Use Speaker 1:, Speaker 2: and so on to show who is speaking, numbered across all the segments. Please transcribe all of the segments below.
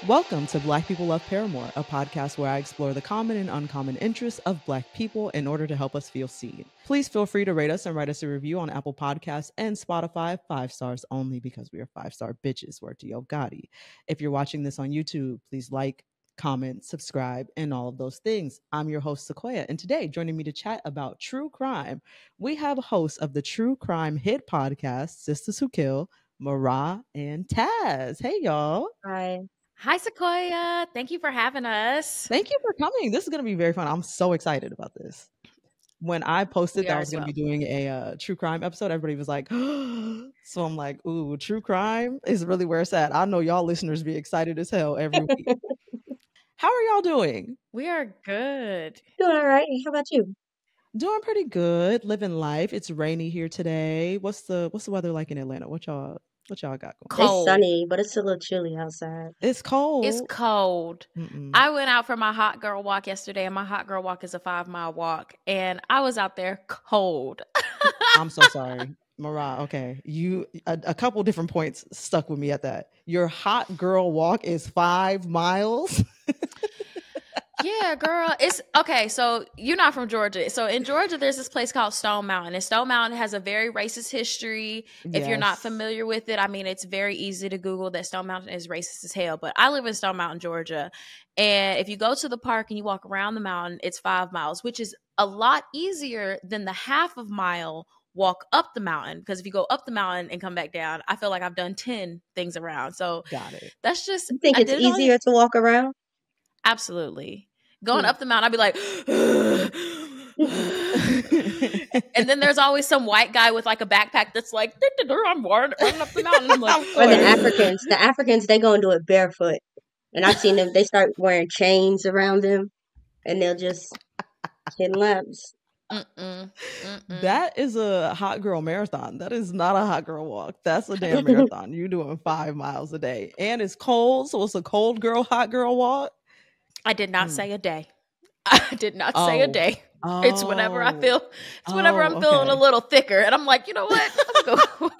Speaker 1: Welcome to Black People Love Paramore, a podcast where I explore the common and uncommon interests of Black people in order to help us feel seen. Please feel free to rate us and write us a review on Apple Podcasts and Spotify, 5 stars only because we are 5-star bitches. Word to Yo Gotti. If you're watching this on YouTube, please like, comment, subscribe, and all of those things. I'm your host, Sequoia, and today, joining me to chat about true crime, we have hosts of the true crime hit podcast, Sistas Who Kill, MaRah and Taz. Hey, y'all.
Speaker 2: Hi, Sequoia. Thank you for having us.
Speaker 1: Thank you for coming. This is going to be very fun. I'm so excited about this. When I posted that I was going to be doing a true crime episode, everybody was like, so I'm like, ooh, true crime is really where it's at. I know y'all listeners be excited as hell every week. How are y'all doing?
Speaker 2: We are good.
Speaker 3: Doing all right. How about you?
Speaker 1: Doing pretty good. Living life. It's rainy here today. What's the weather like in Atlanta? What y'all got going?
Speaker 3: Cold. It's sunny, but it's a little chilly outside.
Speaker 1: It's cold.
Speaker 2: It's cold. I went out for my hot girl walk yesterday, and my hot girl walk is a 5-mile walk, and I was out there cold.
Speaker 1: I'm so sorry. MaRah, okay. A couple different points stuck with me at that. Your hot girl walk is 5 miles?
Speaker 2: Yeah, girl. It's okay. So you're not from Georgia. So in Georgia, there's this place called Stone Mountain, and Stone Mountain has a very racist history. Yes. If you're not familiar with it, I mean, it's very easy to Google that Stone Mountain is racist as hell. But I live in Stone Mountain, Georgia. And if you go to the park and you walk around the mountain, it's 5 miles, which is a lot easier than the half of mile walk up the mountain. Because if you go up the mountain and come back down, I feel like I've done 10 things around. So
Speaker 1: got it.
Speaker 2: That's just.
Speaker 3: You think it's easier to walk around?
Speaker 2: Absolutely. Going up the mountain, I'd be like, and then there's always some white guy with like a backpack that's like, I'm running up the mountain. I'm like,
Speaker 3: or the Africans, they go and do it barefoot. And I've seen them, they start wearing chains around them and they'll just hit laps.
Speaker 1: That is a hot girl marathon. That is not a hot girl walk. That's a damn marathon. You're doing 5 miles a day. And it's cold, so it's a cold girl, hot girl walk.
Speaker 2: I did not say a day. I did not say a day. It's whenever I feel. It's whenever I'm feeling a little thicker, and I'm like, you know what? Let's go.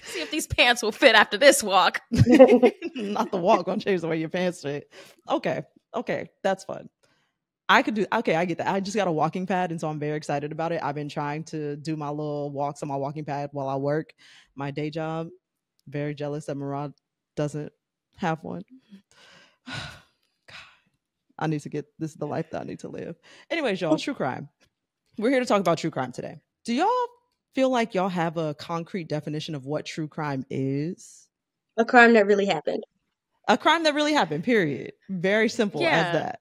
Speaker 2: See if these pants will fit after this walk.
Speaker 1: Not the walk gonna change the way your pants fit. Okay, that's fun. I could do. Okay, I get that. I just got a walking pad, and so I'm very excited about it. I've been trying to do my little walks on my walking pad while I work my day job. Very jealous that MaRah doesn't have one. God, I need to get this is the life that I need to live. Anyways, y'all, true crime. We're here to talk about true crime today. Do y'all feel like y'all have a concrete definition of what true crime is?
Speaker 3: A crime that really happened.
Speaker 1: A crime that really happened, period. Very simple as that.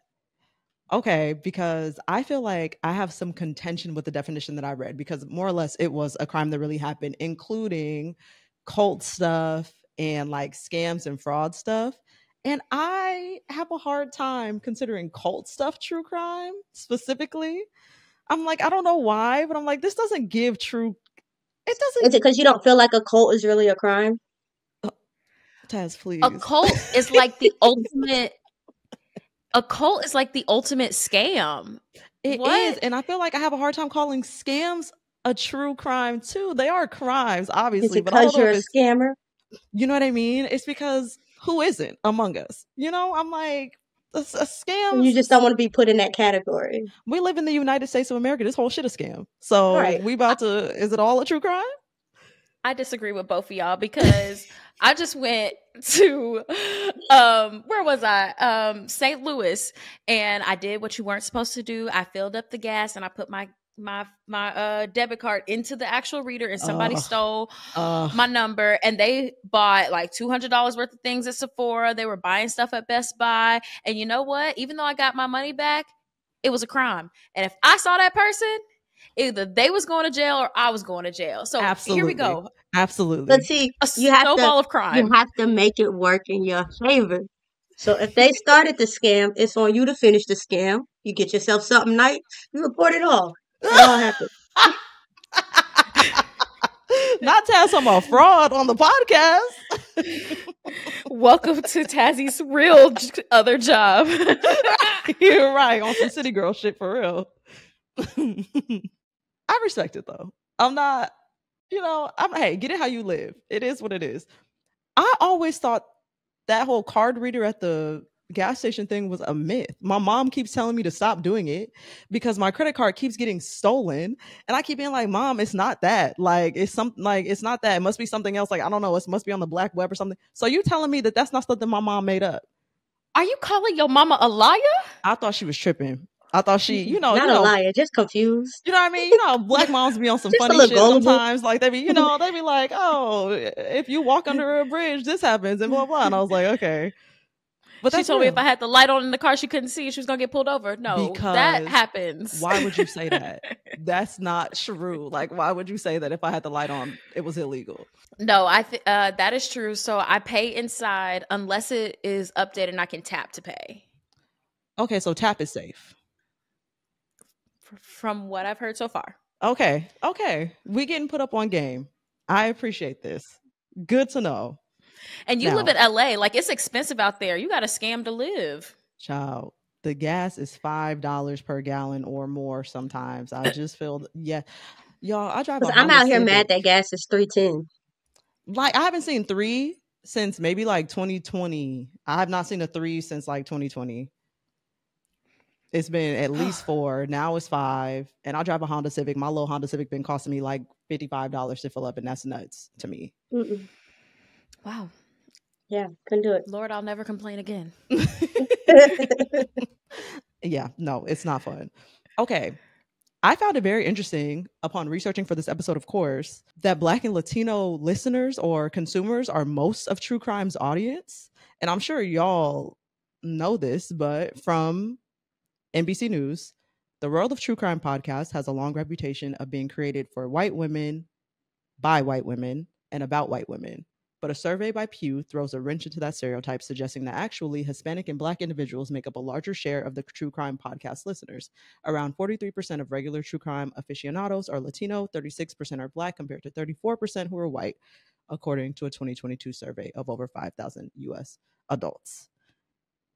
Speaker 1: Okay, because I feel like I have some contention with the definition that I read, because more or less it was a crime that really happened, including cult stuff and like scams and fraud stuff. And I have a hard time considering cult stuff true crime specifically. I'm like, I don't know why, but I'm like, this doesn't give true. It doesn't.
Speaker 3: Is it because you don't feel like a cult is really a crime?
Speaker 1: Taz, please.
Speaker 2: A cult is like the ultimate. A cult is like the ultimate scam.
Speaker 1: It is, and I feel like I have a hard time calling scams a true crime too. They are crimes, obviously.
Speaker 3: Is it because you're a scammer?
Speaker 1: You know what I mean? It's because who isn't among us? You know, I'm like, a scam.
Speaker 3: You just don't want to be put in that category.
Speaker 1: We live in the United States of America. This whole shit is scam. So we about to, is it all a true crime?
Speaker 2: I disagree with both of y'all because I just went to, where was I? St. Louis, and I did what you weren't supposed to do. I filled up the gas and I put my debit card into the actual reader, and somebody stole my number, and they bought like $200 worth of things at Sephora. They were buying stuff at Best Buy. And you know what? Even though I got my money back, it was a crime. And if I saw that person, either they was going to jail or I was going to jail. So Here we go.
Speaker 1: Absolutely.
Speaker 3: But see, you have to make it work in your favor. So if they started the scam, it's on you to finish the scam. You get yourself something nice, you report it all. It all happened.
Speaker 1: Not Taz talking about fraud on the podcast.
Speaker 2: Welcome to Tazzy's real other job.
Speaker 1: You're right, on some city girl shit for real. I respect it though. I'm not, hey, get it how you live. It is what it is. I always thought that whole card reader at the gas station thing was a myth. My mom keeps telling me to stop doing it because my credit card keeps getting stolen, and I keep being like, Mom, it's not that. Like, it's something, like, it's not that. It must be something else. Like, I don't know. It must be on the black web or something. So you telling me that that's not something my mom made up?
Speaker 2: Are you calling your mama a liar?
Speaker 1: I thought she was tripping. I thought she,
Speaker 3: not a liar, just confused.
Speaker 1: You know what I mean? You know, black moms be on some funny shit sometimes. Like, they be like, oh, if you walk under a bridge, this happens, and blah, blah. And I was like, okay.
Speaker 2: But she told me if I had the light on in the car, she couldn't see. She was going to get pulled over. No, because that happens.
Speaker 1: Why would you say that? That's not true. Like, why would you say that if I had the light on, it was illegal?
Speaker 2: No, that is true. So I pay inside unless it is updated and I can tap to pay.
Speaker 1: Okay, so tap is safe.
Speaker 2: From what I've heard so far.
Speaker 1: Okay. We getting put up on game. I appreciate this. Good to know.
Speaker 2: And you live in LA. Like, it's expensive out there. You got to scam to live.
Speaker 1: Child, the gas is $5 per gallon or more sometimes. I just feel, y'all, I drive.
Speaker 3: I'm out here mad that gas is $3.10.
Speaker 1: Like, I haven't seen 3 since maybe like 2020. I have not seen a 3 since like 2020. It's been at least 4. Now it's 5. And I drive a Honda Civic. My little Honda Civic been costing me like $55 to fill up, and that's nuts to me.
Speaker 2: Wow.
Speaker 3: Yeah, couldn't do it.
Speaker 2: Lord, I'll never complain again.
Speaker 1: Yeah, no, it's not fun. Okay. I found it very interesting upon researching for this episode, of course, that Black and Latino listeners or consumers are most of true crime's audience. And I'm sure y'all know this, but from NBC News, the World of True Crime podcast has a long reputation of being created for white women, by white women, and about white women. But a survey by Pew throws a wrench into that stereotype, suggesting that actually Hispanic and Black individuals make up a larger share of the true crime podcast listeners. Around 43% of regular true crime aficionados are Latino, 36% are Black, compared to 34% who are white, according to a 2022 survey of over 5,000 U.S. adults.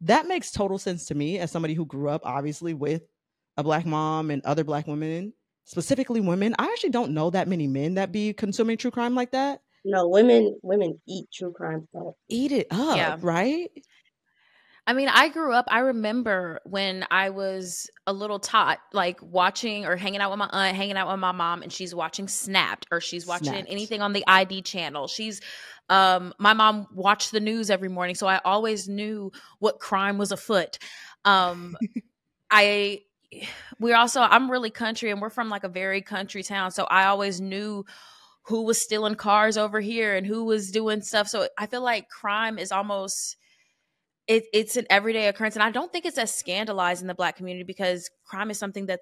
Speaker 1: That makes total sense to me as somebody who grew up, obviously, with a Black mom and other Black women, specifically women. I actually don't know that many men that be consuming true crime like that.
Speaker 3: No, women eat true crime stuff.
Speaker 1: Eat it up, right?
Speaker 2: I mean, I grew up, I remember when I was a little tot, like watching or hanging out with my aunt, hanging out with my mom, and she's watching Snapped, or she's watching anything on the ID channel. My mom watched the news every morning, so I always knew what crime was afoot. I'm really country, and we're from like a very country town, so I always knew who was stealing cars over here and who was doing stuff. So I feel like crime is almost, it's an everyday occurrence. And I don't think it's as scandalized in the Black community, because crime is something that,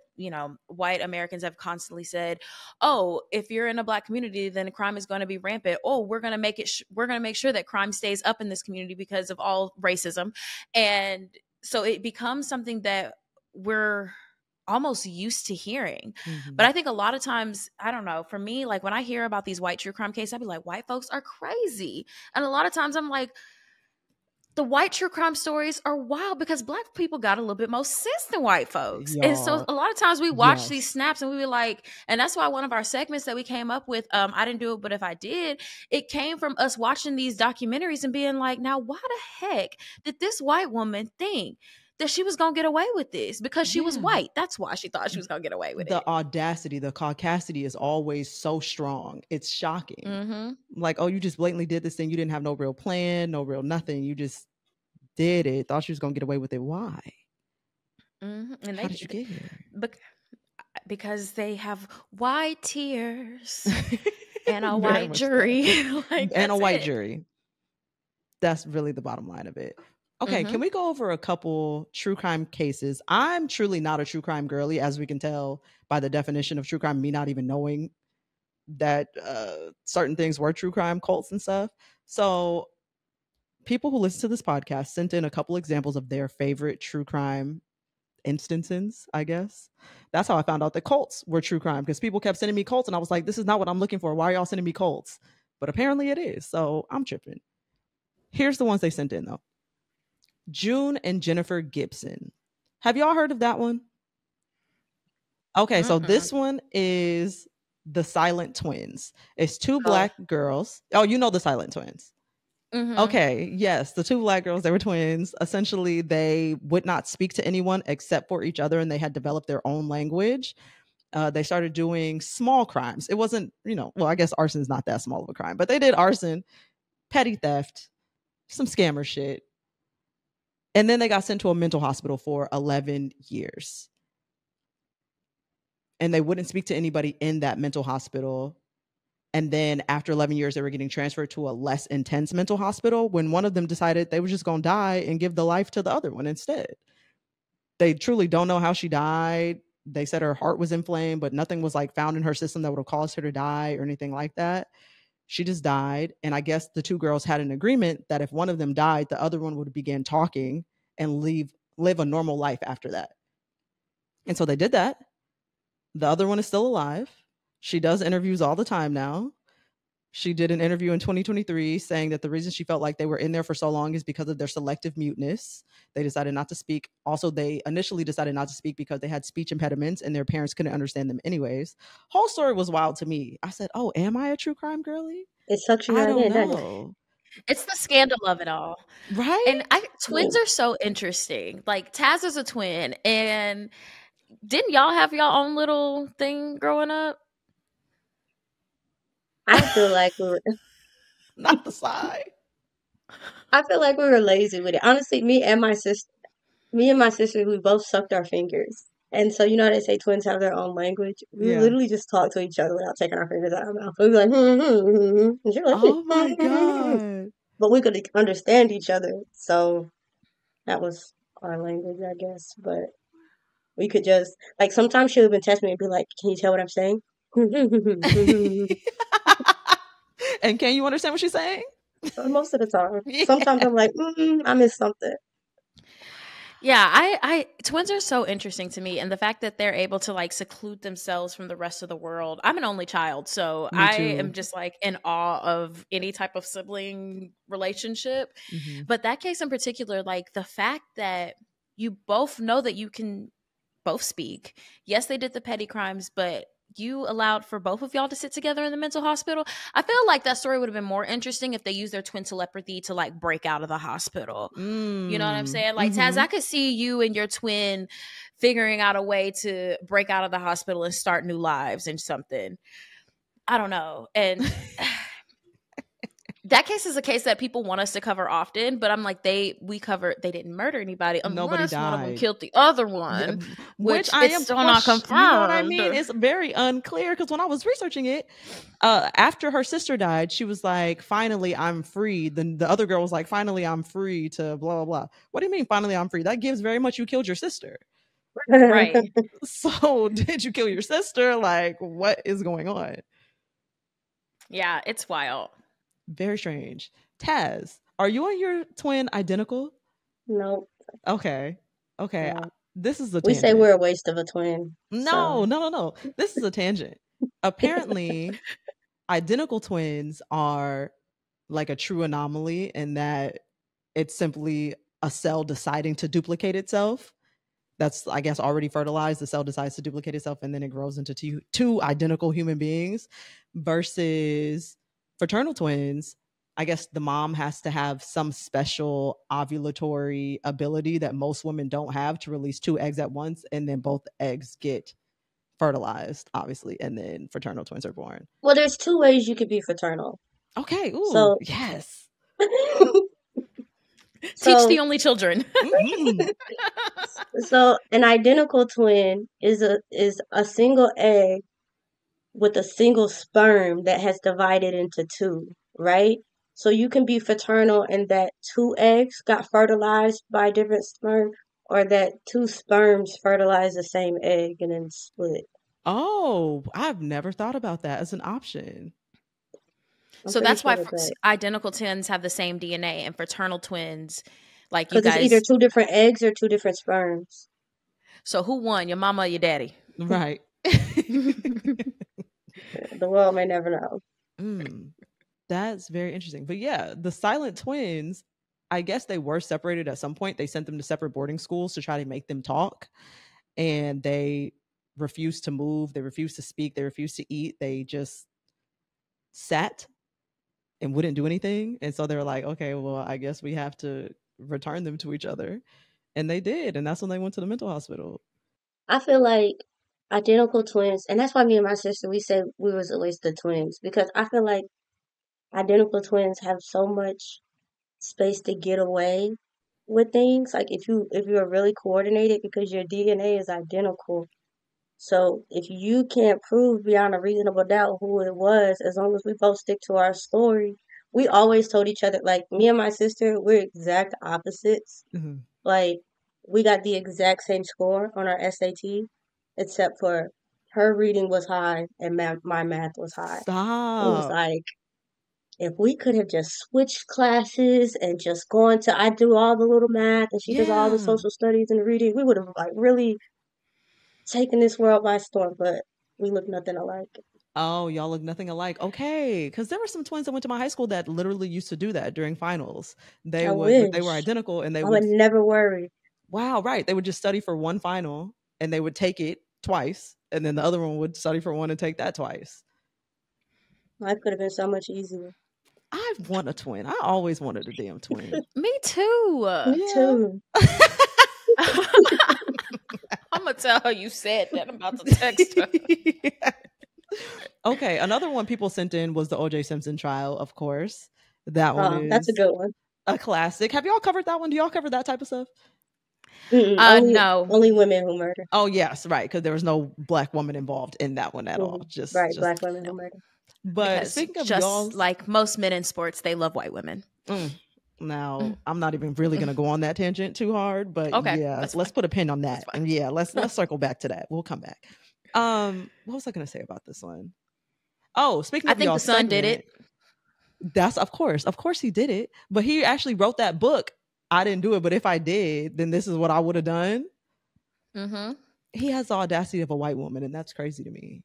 Speaker 2: white Americans have constantly said, oh, if you're in a Black community, then crime is going to be rampant. Oh, we're going to make sure that crime stays up in this community because of all racism. And so it becomes something that we're almost used to hearing. But I think a lot of times, I don't know, for me, like when I hear about these white true crime cases, I'd be like, white folks are crazy. And a lot of times I'm like, the white true crime stories are wild because Black people got a little bit more sense than white folks. And so a lot of times we watch these snaps and we were like, and that's why one of our segments that we came up with, I didn't do it, but if I did, it came from us watching these documentaries and being like, now why the heck did this white woman think that she was going to get away with this? Because she was white. That's why she thought she was going to get away with it.
Speaker 1: The audacity, the caucasity is always so strong. It's shocking. Like, oh, you just blatantly did this thing. You didn't have no real plan, no real nothing. You just did it. Thought she was going to get away with it. Why?
Speaker 2: And
Speaker 1: how did you get here?
Speaker 2: Because they have white tears and a white jury.
Speaker 1: And a white jury. That's really the bottom line of it. Okay, can we go over a couple true crime cases? I'm truly not a true crime girly, as we can tell by the definition of true crime, me not even knowing that certain things were true crime cults and stuff. So people who listen to this podcast sent in a couple examples of their favorite true crime instances, I guess. That's how I found out that cults were true crime, because people kept sending me cults and I was like, this is not what I'm looking for. Why are y'all sending me cults? But apparently it is. So I'm tripping. Here's the ones they sent in though. June and Jennifer Gibson. Have y'all heard of that one? Okay, so this one is the Silent Twins. It's two Black girls. Oh, you know the Silent Twins. Okay, yes, the two black girls, they were twins. Essentially, they would not speak to anyone except for each other, and they had developed their own language. They started doing small crimes. It wasn't, well, I guess arson is not that small of a crime, but they did arson, petty theft, some scammer shit. And then they got sent to a mental hospital for 11 years. And they wouldn't speak to anybody in that mental hospital. And then after 11 years, they were getting transferred to a less intense mental hospital when one of them decided they were just going to die and give the life to the other one instead. They truly don't know how she died. They said her heart was inflamed, but nothing was like found in her system that would have caused her to die or anything like that. She just died. And I guess the two girls had an agreement that if one of them died, the other one would begin talking and live a normal life after that. And so they did that. The other one is still alive. She does interviews all the time now. She did an interview in 2023 saying that the reason she felt like they were in there for so long is because of their selective muteness. They decided not to speak. Also, they initially decided not to speak because they had speech impediments and their parents couldn't understand them anyways. Whole story was wild to me. I said, oh, am I a true crime girly?
Speaker 3: It sucks you
Speaker 1: I
Speaker 3: right
Speaker 1: don't
Speaker 3: in, doesn't it?
Speaker 1: know.
Speaker 2: It's the scandal of it all.
Speaker 1: Right?
Speaker 2: And twins are so interesting. Like, Taz is a twin. And didn't y'all have your own little thing growing up?
Speaker 3: I feel like we were
Speaker 1: not the side.
Speaker 3: I feel like we were lazy with it. Honestly, me and my sister, we both sucked our fingers. And so, you know how they say twins have their own language? We literally just talk to each other without taking our fingers out of our mouth. We'd be like, and she was like,
Speaker 1: oh my God.
Speaker 3: But we could understand each other. So that was our language, I guess. But we could just, like, sometimes she would even test me and be like, can you tell what I'm saying?
Speaker 1: And can you understand what she's saying?
Speaker 3: Most of the time. Yeah. Sometimes I'm like, I missed something.
Speaker 2: Yeah, twins are so interesting to me, and the fact that they're able to like seclude themselves from the rest of the world. I'm an only child, so I am just like in awe of any type of sibling relationship. Mm-hmm. But that case in particular, like the fact that you both know that you can both speak. Yes, they did the petty crimes, but you allowed for both of y'all to sit together in the mental hospital. I feel like that story would have been more interesting if they used their twin telepathy to like break out of the hospital. You know what I'm saying? Like, Taz, I could see you and your twin figuring out a way to break out of the hospital and start new lives and something. I don't know. And that case is a case that people want us to cover often, but I'm like, they didn't murder anybody unless one of them killed the other one, which I am still not confirmed.
Speaker 1: You know what I mean? It's very unclear because when I was researching it, after her sister died, she was like, finally, I'm free. Then the other girl was like, finally, I'm free to blah, blah, blah. What do you mean, finally, I'm free? That gives very much you killed your sister.
Speaker 2: Right.
Speaker 1: So did you kill your sister? Like, what is going on?
Speaker 2: Yeah, it's wild.
Speaker 1: Very strange. Taz, are you and your twin identical?
Speaker 3: Nope.
Speaker 1: Okay. Yeah. This is a tangent.
Speaker 3: We say we're a waste of a twin.
Speaker 1: No. This is a tangent. Apparently, identical twins are like a true anomaly in that it's simply a cell deciding to duplicate itself. That's, I guess, already fertilized. The cell decides to duplicate itself and then it grows into two identical human beings versus fraternal twins. I guess the mom has to have some special ovulatory ability that most women don't have to release two eggs at once, and then both eggs get fertilized, obviously, and then fraternal twins are born.
Speaker 3: Well, there's two ways you could be fraternal.
Speaker 1: Okay. Ooh, so yes.
Speaker 2: Teach the only children.
Speaker 3: So an identical twin is a single egg with a single sperm that has divided into two, right? So you can be fraternal in that two eggs got fertilized by different sperm, or that two sperms fertilize the same egg and then split.
Speaker 1: Oh, I've never thought about that as an option.
Speaker 2: So that's why identical twins have the same DNA, and fraternal twins, like you guys,
Speaker 3: because it's either two different eggs or two different sperms.
Speaker 2: So who won, your mama or your daddy?
Speaker 1: Right.
Speaker 3: The world may never know.
Speaker 1: That's very interesting. But yeah, the silent twins, I guess they were separated at some point. They sent them to separate boarding schools to try to make them talk. And they refused to move. They refused to speak. They refused to eat. They just sat and wouldn't do anything. And so they were like, okay, well, I guess we have to return them to each other. And they did. And that's when they went to the mental hospital.
Speaker 3: I feel like identical twins, and that's why me and my sister, we said we was at least the twins, because I feel like identical twins have so much space to get away with things. Like if you are really coordinated because your DNA is identical. So if you can't prove beyond a reasonable doubt who it was, as long as we both stick to our story, we always told each other, like me and my sister, we're exact opposites.
Speaker 1: Mm-hmm.
Speaker 3: Like we got the exact same score on our SAT, except for her reading was high and my math was high.
Speaker 1: Stop.
Speaker 3: It was like, if we could have just switched classes and just gone to, I do all the little math and she does all the social studies and the reading, we would have like really taken this world by storm, but we look nothing alike.
Speaker 1: Oh, y'all look nothing alike. Okay, because there were some twins that went to my high school that literally used to do that during finals. They were identical, and they would
Speaker 3: never worry.
Speaker 1: Wow, right? They would just study for one final, and they would take it twice, and then the other one would study for one and take that twice.
Speaker 3: Life could have been so much easier.
Speaker 1: I want a twin. I always wanted a damn twin.
Speaker 2: Me too.
Speaker 3: Me too.
Speaker 2: I'm gonna tell her you said that. I'm about to text her.
Speaker 1: Yeah. Okay, another one people sent in was the OJ Simpson trial, of course. That one is
Speaker 3: that's a good one.
Speaker 1: A classic. Have y'all covered that one? Do y'all cover that type of stuff?
Speaker 2: No.
Speaker 3: Only women who murder.
Speaker 1: Oh, yes, right. Because there was no black woman involved in that one at all. Just
Speaker 3: black women who murder.
Speaker 1: But
Speaker 2: because
Speaker 1: speaking of
Speaker 2: just
Speaker 1: y'all,
Speaker 2: like most men in sports, they love white women.
Speaker 1: Now, I'm not even really going to go on that tangent too hard, but yeah, let's put a pin on that. And yeah, let's circle back to that. We'll come back. What was I going to say about this one? Oh, speaking of,
Speaker 2: I think the son did it.
Speaker 1: That's of course he did it, but he actually wrote that book. I didn't do it, but if I did, then this is what I would have done.
Speaker 2: Mm-hmm.
Speaker 1: He has the audacity of a white woman, and that's crazy to me.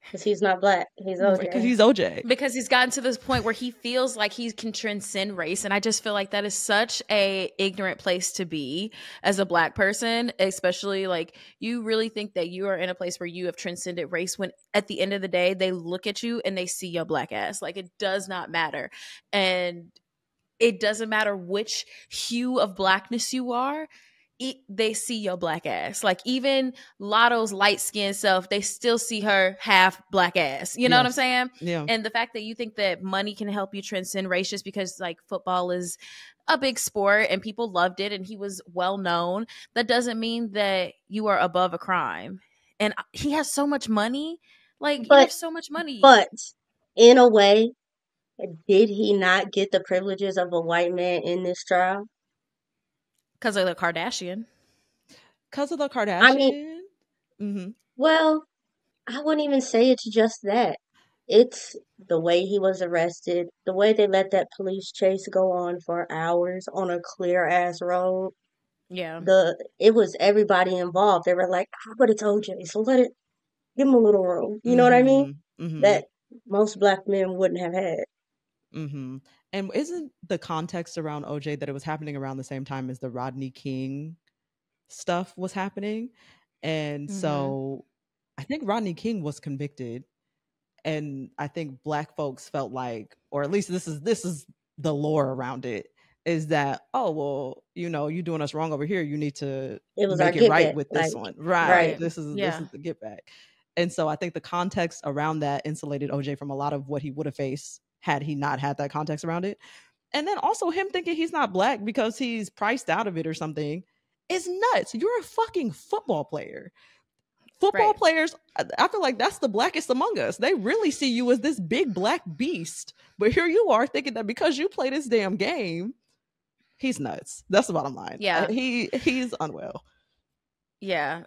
Speaker 3: Because he's not black. He's OJ.
Speaker 1: Because he's OJ.
Speaker 2: Because he's gotten to this point where he feels like he can transcend race. And I just feel like that is such a ignorant place to be as a black person, especially like you really think that you are in a place where you have transcended race when at the end of the day, they look at you and they see your black ass. Like it does not matter. And it doesn't matter which hue of blackness you are. They see your black ass. Like even Lotto's light-skinned self, they still see her half black ass. You know what I'm saying?
Speaker 1: Yeah.
Speaker 2: And the fact that you think that money can help you transcend race just because like football is a big sport and people loved it and he was well known, that doesn't mean that you are above a crime. And he has so much money. Like he has so much money.
Speaker 3: But in a way, did he not get the privileges of a white man in this trial?
Speaker 2: Because of the Kardashian.
Speaker 1: Because of the Kardashian?
Speaker 3: I mean, well, I wouldn't even say it's just that. It's the way he was arrested, the way they let that police chase go on for hours on a clear-ass road.
Speaker 2: Yeah.
Speaker 3: It was everybody involved. They were like, but it's OJ, so give him a little room. You know what I mean? That most black men wouldn't have had.
Speaker 1: And isn't the context around OJ that it was happening around the same time as the Rodney King stuff was happening? And so I think Rodney King was convicted, and I think black folks felt like, or at least this is the lore around it, is that, oh, well, you know, you're doing us wrong over here. You need to make it right with this one. Right. This is the get back. And so I think the context around that insulated OJ from a lot of what he would have faced had he not had that context around it. And then also him thinking he's not black because he's priced out of it or something is nuts. You're a fucking football player. Football players, I feel like that's the blackest among us. They really see you as this big black beast. But here you are thinking that because you play this damn game, he's nuts. That's the bottom line.
Speaker 2: Yeah.
Speaker 1: He's unwell.
Speaker 2: Yeah.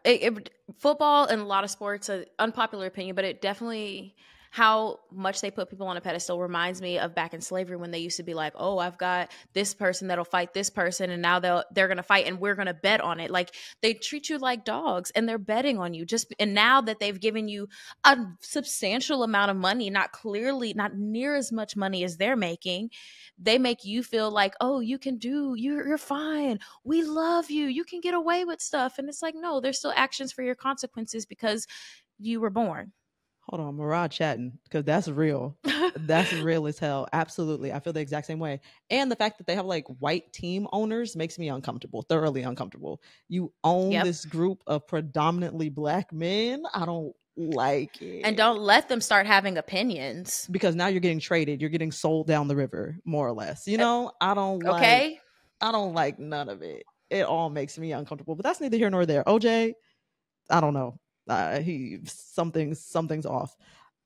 Speaker 2: Football and a lot of sports, an unpopular opinion, but it definitely, how much they put people on a pedestal reminds me of back in slavery when they used to be like, oh, I've got this person that'll fight this person and now they're going to fight and we're going to bet on it. Like they treat you like dogs and they're betting on you and now that they've given you a substantial amount of money, not near as much money as they're making, they make you feel like, oh, you're fine. We love you. You can get away with stuff. And it's like, no, there's still actions for your consequences because you were born.
Speaker 1: Hold on, MaRah chatting because that's real. That's real as hell. Absolutely. I feel the exact same way. And the fact that they have like white team owners makes me uncomfortable, thoroughly uncomfortable. You own this group of predominantly black men. I don't like it.
Speaker 2: And don't let them start having opinions.
Speaker 1: Because now you're getting traded. You're getting sold down the river, more or less. You know, I don't like none of it. It all makes me uncomfortable. But that's neither here nor there. OJ, I don't know. Something's off.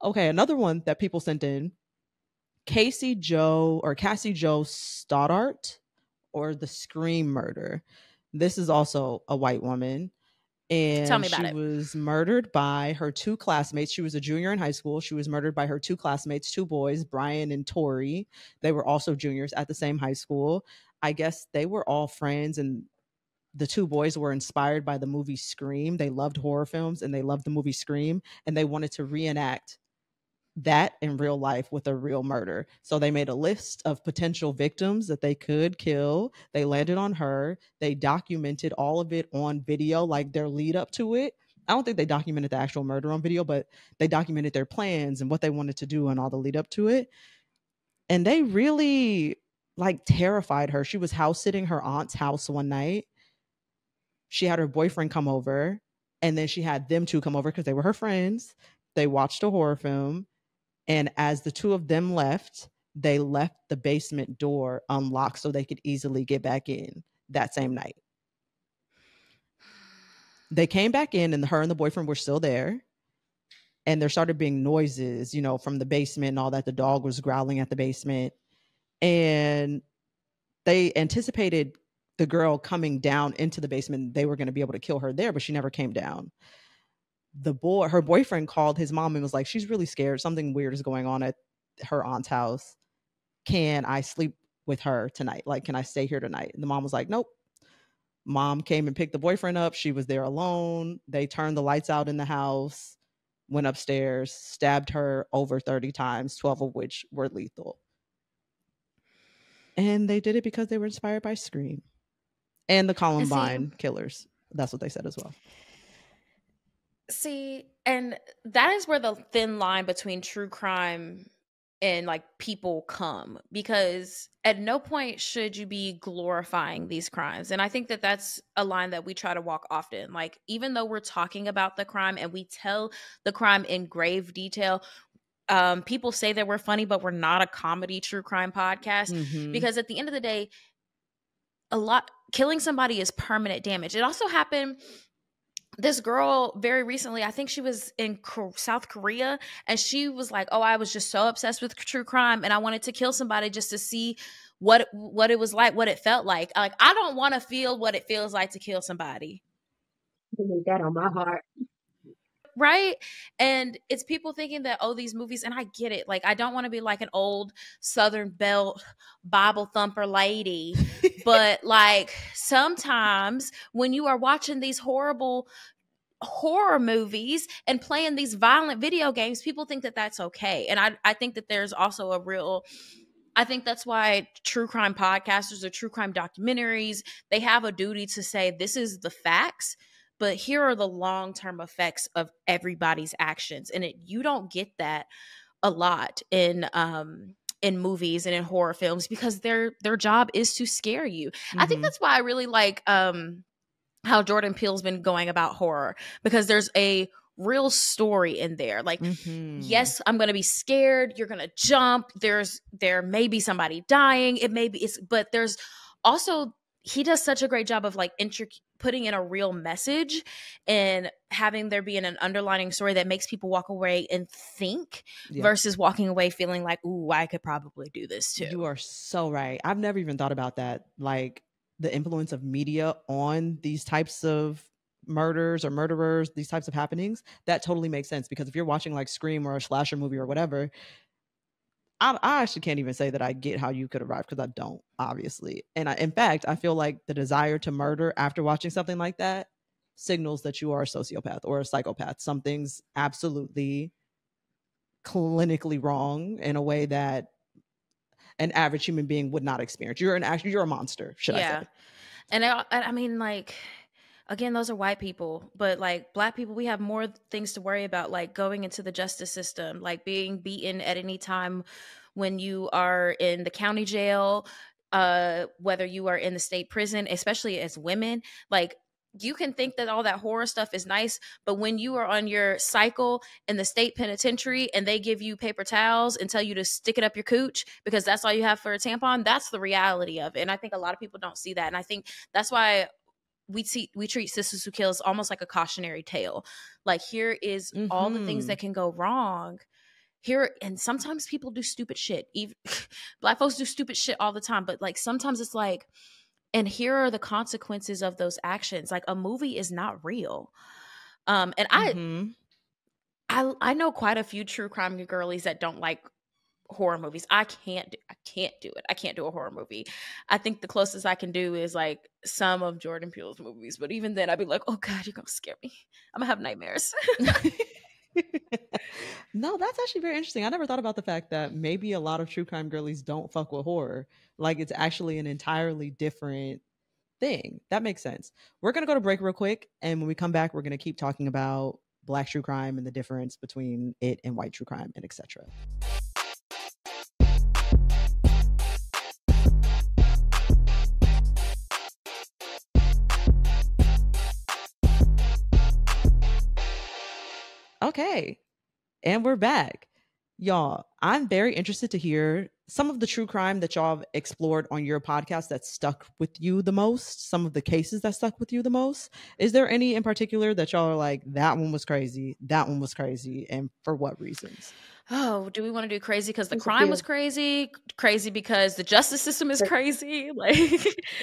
Speaker 1: Okay, another one that people sent in, Cassie Jo Stoddart, or the Scream murder. This is also a white woman. And
Speaker 2: tell me about
Speaker 1: she was murdered by her two classmates. She was a junior in high school. She was murdered by her two classmates, two boys, Brian and Tori. They were also juniors at the same high school. I guess they were all friends, and the two boys were inspired by the movie Scream. They loved horror films and they loved the movie Scream, and they wanted to reenact that in real life with a real murder. So they made a list of potential victims that they could kill. They landed on her. They documented all of it on video, like their lead up to it. I don't think they documented the actual murder on video, but they documented their plans and what they wanted to do and all the lead up to it. And they really like terrified her. She was house sitting her aunt's house one night. She had her boyfriend come over, and then she had them two come over because they were her friends. They watched a horror film. And as the two of them left, they left the basement door unlocked so they could easily get back in that same night. They came back in, and her and the boyfriend were still there. And there started being noises, you know, from the basement and all that. The dog was growling at the basement. And they anticipated the girl coming down into the basement. They were going to be able to kill her there, but she never came down. Her boyfriend called his mom and was like, she's really scared. Something weird is going on at her aunt's house. Can I sleep with her tonight? Like, can I stay here tonight? And the mom was like, nope. Mom came and picked the boyfriend up. She was there alone. They turned the lights out in the house, went upstairs, stabbed her over 30 times, 12 of which were lethal. And they did it because they were inspired by Scream and the Columbine killers. That's what they said as well.
Speaker 2: See, and that is where the thin line between true crime and like people come, because at no point should you be glorifying these crimes. And I think that that's a line that we try to walk often. Like, even though we're talking about the crime and we tell the crime in grave detail, people say that we're funny, but we're not a comedy true crime podcast, because at the end of the day, killing somebody is permanent damage. It also happened. This girl very recently, I think she was in South Korea, and she was like, oh, I was just so obsessed with true crime and I wanted to kill somebody just to see what it was like, what it felt like. Like, I don't want to feel what it feels like to kill somebody.
Speaker 3: I need that on my heart.
Speaker 2: Right? And it's people thinking that, oh, these movies, and I get it. Like, I don't want to be like an old Southern Belle Bible thumper lady. But like, sometimes when you are watching these horrible horror movies and playing these violent video games, people think that that's okay. And I think that there's also I think that's why true crime podcasters or true crime documentaries, they have a duty to say, this is the facts, but here are the long-term effects of everybody's actions. And you don't get that a lot in movies and in horror films, because their job is to scare you. I think that's why I really like how Jordan Peele's been going about horror, because there's a real story in there. Like, yes, I'm going to be scared. You're going to jump. There may be somebody dying. But there's also, he does such a great job of like putting in a real message and having there be an underlining story that makes people walk away and think, versus walking away feeling like, ooh, I could probably do this too.
Speaker 1: You are so right. I've never even thought about that. Like, the influence of media on these types of murders or murderers, these types of happenings, that totally makes sense. Because if you're watching like Scream or a slasher movie or whatever, I actually can't even say that I get how you could arrive, because I don't, obviously. And in fact, I feel like the desire to murder after watching something like that signals that you are a sociopath or a psychopath. Something's absolutely clinically wrong in a way that an average human being would not experience. You're a monster, should I say.
Speaker 2: And I mean, like, again, those are white people, but like Black people, we have more things to worry about, like going into the justice system, like being beaten at any time when you are in the county jail, whether you are in the state prison, especially as women. Like, you can think that all that horror stuff is nice, but when you are on your cycle in the state penitentiary and they give you paper towels and tell you to stick it up your cooch because that's all you have for a tampon, that's the reality of it. And I think a lot of people don't see that. And I think that's why we treat Sistas Who Kill as almost like a cautionary tale. Like, here is all the things that can go wrong. Here, and sometimes people do stupid shit. Even Black folks do stupid shit all the time, but like sometimes it's like, and here are the consequences of those actions. Like, a movie is not real. And I know quite a few true crime girlies that don't like horror movies. I can't do it. I can't do a horror movie. I think the closest I can do is like some of Jordan Peele's movies, but even then I'd be like, oh God, you're gonna scare me. I'm gonna have nightmares.
Speaker 1: No, that's actually very interesting. I never thought about the fact that maybe a lot of true crime girlies don't fuck with horror. Like, it's actually an entirely different thing. That makes sense. We're gonna go to break real quick, and when we come back, we're gonna keep talking about Black true crime and the difference between it and white true crime and etc. Okay, and we're back. Y'all, I'm very interested to hear some of the true crime that y'all have explored on your podcast that stuck with you the most, some of the cases that stuck with you the most. Is there any in particular that y'all are like, that one was crazy, and for what reasons?
Speaker 2: Oh, do we want to do crazy because the crime was crazy because the justice system is crazy? Like,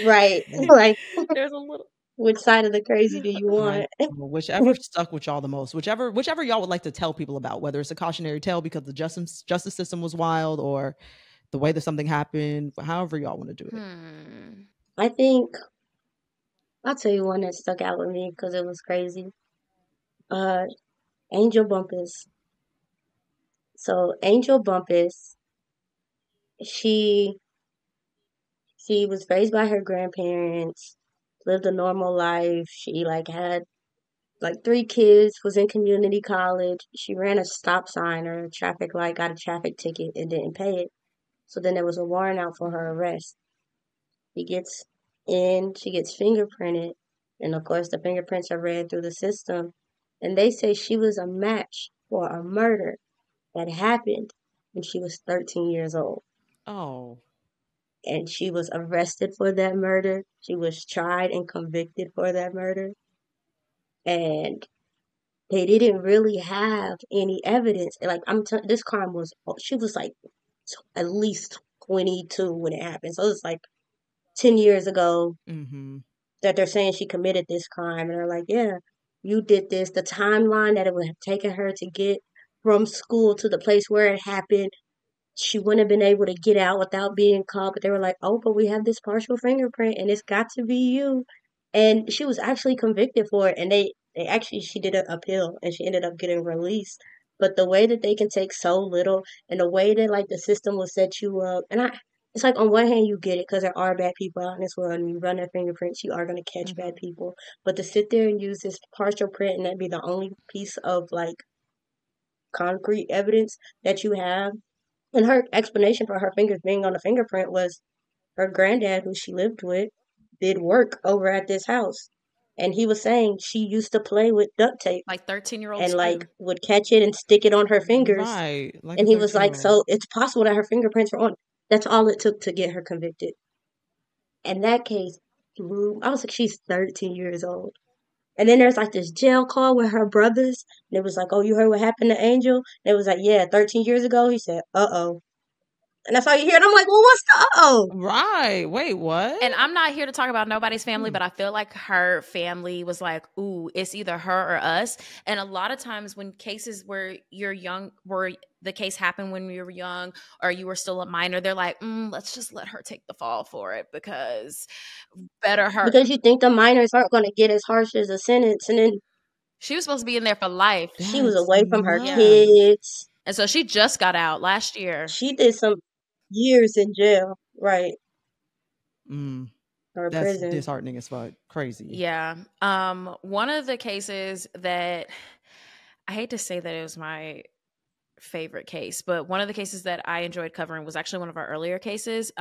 Speaker 3: right. Like,
Speaker 2: there's a little.
Speaker 3: Which side of the crazy do you want?
Speaker 1: Whichever stuck with y'all the most, whichever y'all would like to tell people about, whether it's a cautionary tale because the justice system was wild or the way that something happened, however y'all want to do it.
Speaker 3: I think I'll tell you one that stuck out with me because it was crazy. Angel Bumpess. So Angel Bumpess, she was raised by her grandparents, lived a normal life. She like had like 3 kids, was in community college. She ran a stop sign or a traffic light, got a traffic ticket and didn't pay it. So then there was a warrant out for her arrest. She gets fingerprinted, and of course the fingerprints are read through the system, and they say she was a match for a murder that happened when she was 13 years old.
Speaker 1: Oh.
Speaker 3: And she was arrested for that murder. She was tried and convicted for that murder. And they didn't really have any evidence. Like, this crime was, she was like at least 22 when it happened. So it's like 10 years ago that they're saying she committed this crime. And they're like, yeah, you did this. The timeline that it would have taken her to get from school to the place where it happened, she wouldn't have been able to get out without being caught. But they were like, oh, but we have this partial fingerprint and it's got to be you. And she was actually convicted for it. And she did an appeal and she ended up getting released. But the way that they can take so little and the way that like the system will set you up, and it's like on one hand you get it because there are bad people out in this world and you run their fingerprints, you are going to catch bad people. But to sit there and use this partial print and that be the only piece of like concrete evidence that you have. And her explanation for her fingers being on the fingerprint was her granddad, who she lived with, did work over at this house. And he was saying she used to play with duct tape.
Speaker 2: Like 13-year-olds
Speaker 3: and like would catch it and stick it on her fingers.
Speaker 1: Right. Like
Speaker 3: and he was like, so it's possible that her fingerprints were on. That's all it took to get her convicted. And that case I was like, she's 13 years old. And then there's like this jail call with her brothers. And it was like, oh, you heard what happened to Angel? And it was like, yeah, 13 years ago. He said, uh-oh. And that's all you hear. And I'm like, well, what's the uh-oh?
Speaker 1: Right. Wait, what?
Speaker 2: And I'm not here to talk about nobody's family, but I feel like her family was like, ooh, it's either her or us. And a lot of times when cases where you're young, where the case happened when you were young or you were still a minor, they're like, let's just let her take the fall for it because better her.
Speaker 3: Because you think the minors aren't going to get as harsh as a sentence. And then
Speaker 2: she was supposed to be in there for life.
Speaker 3: She was away from her kids.
Speaker 2: And so she just got out last year.
Speaker 3: She did some years in jail. Right. or
Speaker 1: That's
Speaker 3: prison.
Speaker 1: disheartening as fuck. Crazy.
Speaker 2: Yeah. One of the cases that I hate to say that it was my favorite case, but one of the cases that I enjoyed covering was actually one of our earlier cases.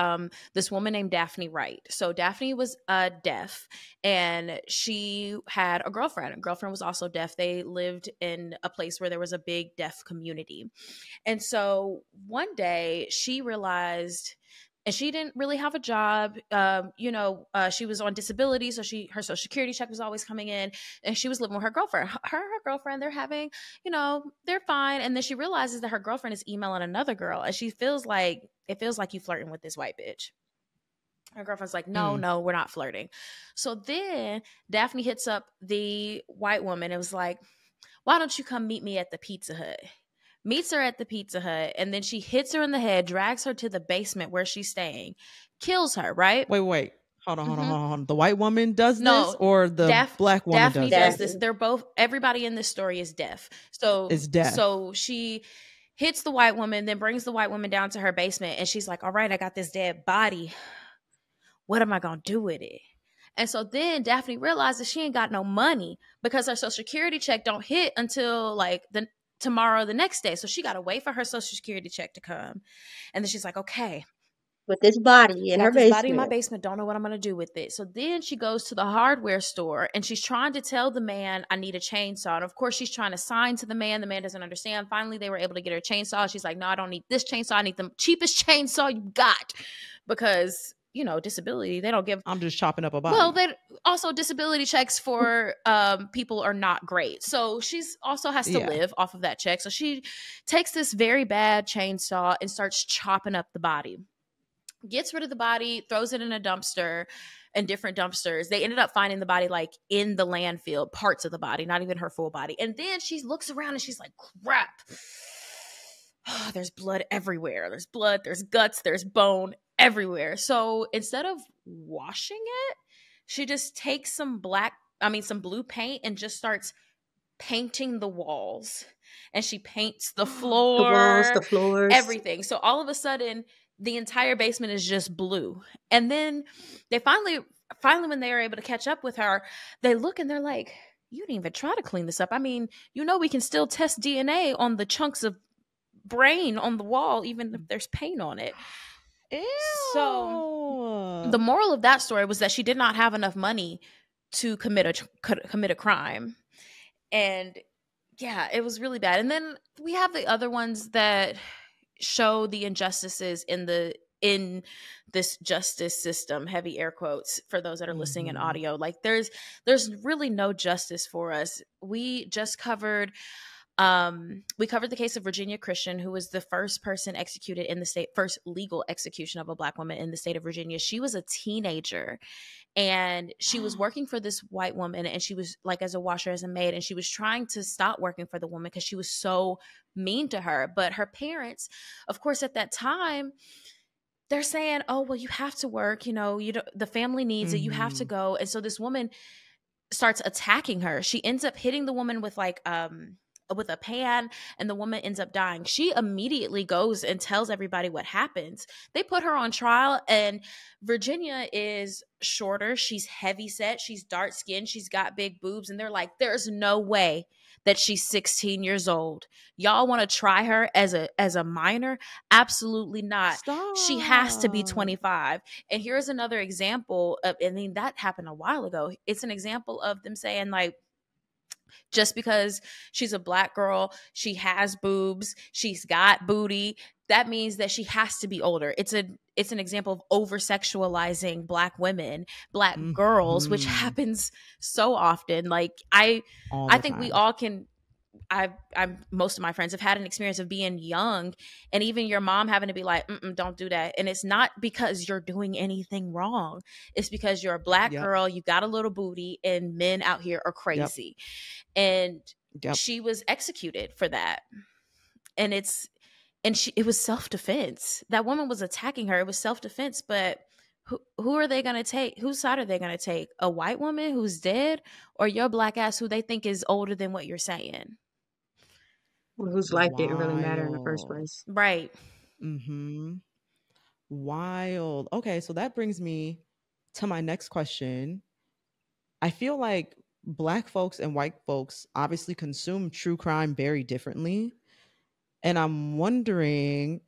Speaker 2: This woman named Daphne Wright. So Daphne was deaf, and she had a girlfriend. A girlfriend was also deaf. They lived in a place where there was a big deaf community. And so one day she realized, and she didn't really have a job. She was on disability, so her social security check was always coming in, and she was living with her girlfriend. Her girlfriend, they're having, they're fine. And then she realizes that her girlfriend is emailing another girl, and it feels like you flirting with this white bitch. Her girlfriend's like, no, we're not flirting. So then Daphne hits up the white woman and was like, why don't you come meet me at the Pizza Hut? Meets her at the Pizza Hut, and then she hits her in the head, drags her to the basement where she's staying, kills her, right?
Speaker 1: Wait. Hold on. The white woman does this, or the black woman
Speaker 2: Daphne does this? They're both, everybody in this story is deaf. So
Speaker 1: it's deaf.
Speaker 2: So she hits the white woman, then brings the white woman down to her basement, and she's like, all right, I got this dead body. What am I going to do with it? And so then Daphne realizes she ain't got no money because her social security check don't hit until like tomorrow, the next day. So she got to wait for her social security check to come. And then she's like, okay,
Speaker 3: with this body in her basement.
Speaker 2: Body in my basement. Don't know what I'm going to do with it. So then she goes to the hardware store, and she's trying to tell the man, I need a chainsaw. And of course she's trying to sign to the man. The man doesn't understand. Finally, they were able to get her a chainsaw. She's like, no, I don't need this chainsaw. I need the cheapest chainsaw you got, because disability, they don't give.
Speaker 1: I'm just chopping up a body.
Speaker 2: Well, they also, disability checks for people are not great. So she's also has to live off of that check. So she takes this very bad chainsaw and starts chopping up the body. Gets rid of the body, throws it in a dumpster, and different dumpsters. They ended up finding the body like in the landfill, parts of the body, not even her full body. And then she looks around and she's like, crap. Oh, there's blood everywhere. There's blood, there's guts, there's bone everywhere. So instead of washing it, she just takes some blue paint and just starts painting the walls. And she paints the floor,
Speaker 3: the walls, the floors,
Speaker 2: everything. So all of a sudden, the entire basement is just blue. And then they finally, when they were able to catch up with her, they look and they're like, you didn't even try to clean this up. I mean, we can still test DNA on the chunks of brain on the wall, even if there's paint on it.
Speaker 1: Ew.
Speaker 2: So the moral of that story was that she did not have enough money to commit a crime. And yeah, it was really bad. And then we have the other ones that show the injustices in this justice system, heavy air quotes for those that are listening in audio. Like there's really no justice for us. We just covered the case of Virginia Christian, who was the first person executed in the state, first legal execution of a Black woman in the state of Virginia. She was a teenager, and she was working for this white woman, and she was like as a washer, as a maid, and she was trying to stop working for the woman because she was so mean to her. But her parents, of course, at that time, they're saying, oh, well, you have to work, the family needs it, you have to go. And so this woman starts attacking her. She ends up hitting the woman with with a pan, and the woman ends up dying. She immediately goes and tells everybody what happens. They put her on trial, and Virginia is shorter. She's heavy set. She's dark skinned. She's got big boobs. And they're like, there's no way that she's 16 years old. Y'all want to try her as a minor? Absolutely not.
Speaker 1: Stop.
Speaker 2: She has to be 25. And here's another example of, that happened a while ago. It's an example of them saying like, just because she's a Black girl, she has boobs, she's got booty, that means that she has to be older. It's an example of over-sexualizing Black women, Black girls, which happens so often. Like I think we all can. I'm most of my friends have had an experience of being young, and even your mom having to be like, don't do that. And it's not because you're doing anything wrong. It's because you're a Black girl, you got a little booty, and men out here are crazy. And she was executed for that. And it was self-defense. That woman was attacking her. It was self-defense, but who are they going to take? Whose side are they going to take? A white woman who's dead, or your Black ass who they think is older than what you're saying?
Speaker 3: Whose life didn't really matter in the first place.
Speaker 2: Right.
Speaker 1: Wild. Okay, so that brings me to my next question, I feel like Black folks and white folks obviously consume true crime very differently. And I'm wondering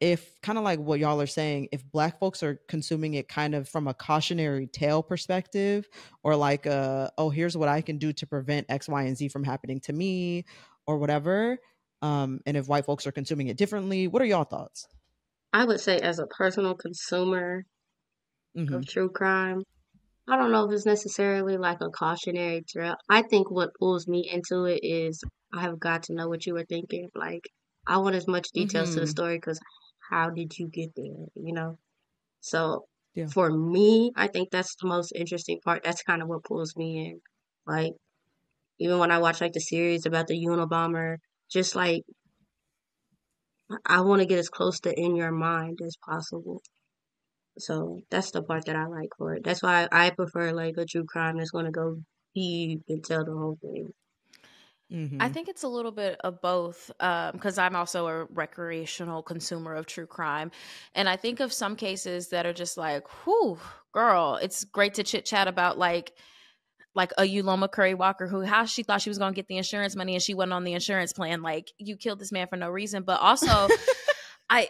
Speaker 1: if, kind of like what y'all are saying, if Black folks are consuming it kind of from a cautionary tale perspective, or like oh, here's what I can do to prevent X, Y, and Z from happening to me, or whatever. And if white folks are consuming it differently, what are y'all thoughts?
Speaker 3: I would say, as a personal consumer of true crime, I don't know if it's necessarily like a cautionary tale. I think what pulls me into it is I have got to know what you were thinking. Like, I want as much details to the story because how did you get there? You know? So
Speaker 1: Yeah.
Speaker 3: for me, I think that's the most interesting part. That's kind of what pulls me in. Like, even when I watch like the series about the Unabomber, just like I want to get as close to in your mind as possible. So that's the part that I like for it. That's why I prefer like a true crime that's going to go deep and tell the whole thing.
Speaker 2: I think it's a little bit of both, because I'm also a recreational consumer of true crime. And I think of some cases that are just like, whew, girl, it's great to chit chat about like a Uloma Curry Walker who, how she thought she was going to get the insurance money and she wasn't on the insurance plan. Like, you killed this man for no reason. But also I'm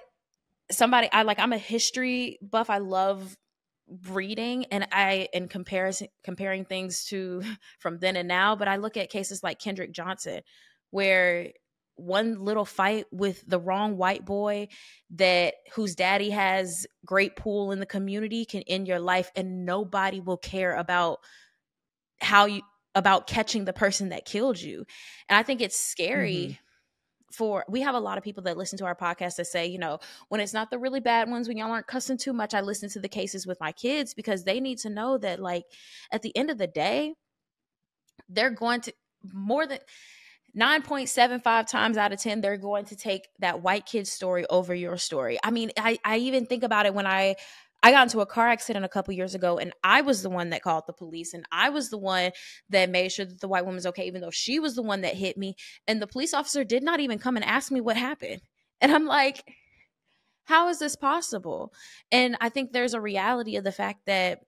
Speaker 2: a history buff. I love reading and comparing things to from then and now. But I look at cases like Kendrick Johnson, where one little fight with the wrong white boy whose daddy has great pool in the community can end your life, and nobody will care about about catching the person that killed you. And I think it's scary. We have a lot of people that listen to our podcast that say, you know, when it's not the really bad ones, when y'all aren't cussing too much, I listen to the cases with my kids, because they need to know that, like, at the end of the day, they're going to, more than 9.75 times out of 10, they're going to take that white kid's story over your story. I mean, I even think about it when I got into a car accident a couple years ago, and I was the one that called the police, and I was the one that made sure that the white woman was okay, even though she was the one that hit me. And the police officer did not even come and ask me what happened. And I'm like, how is this possible? And I think there's a reality of the fact that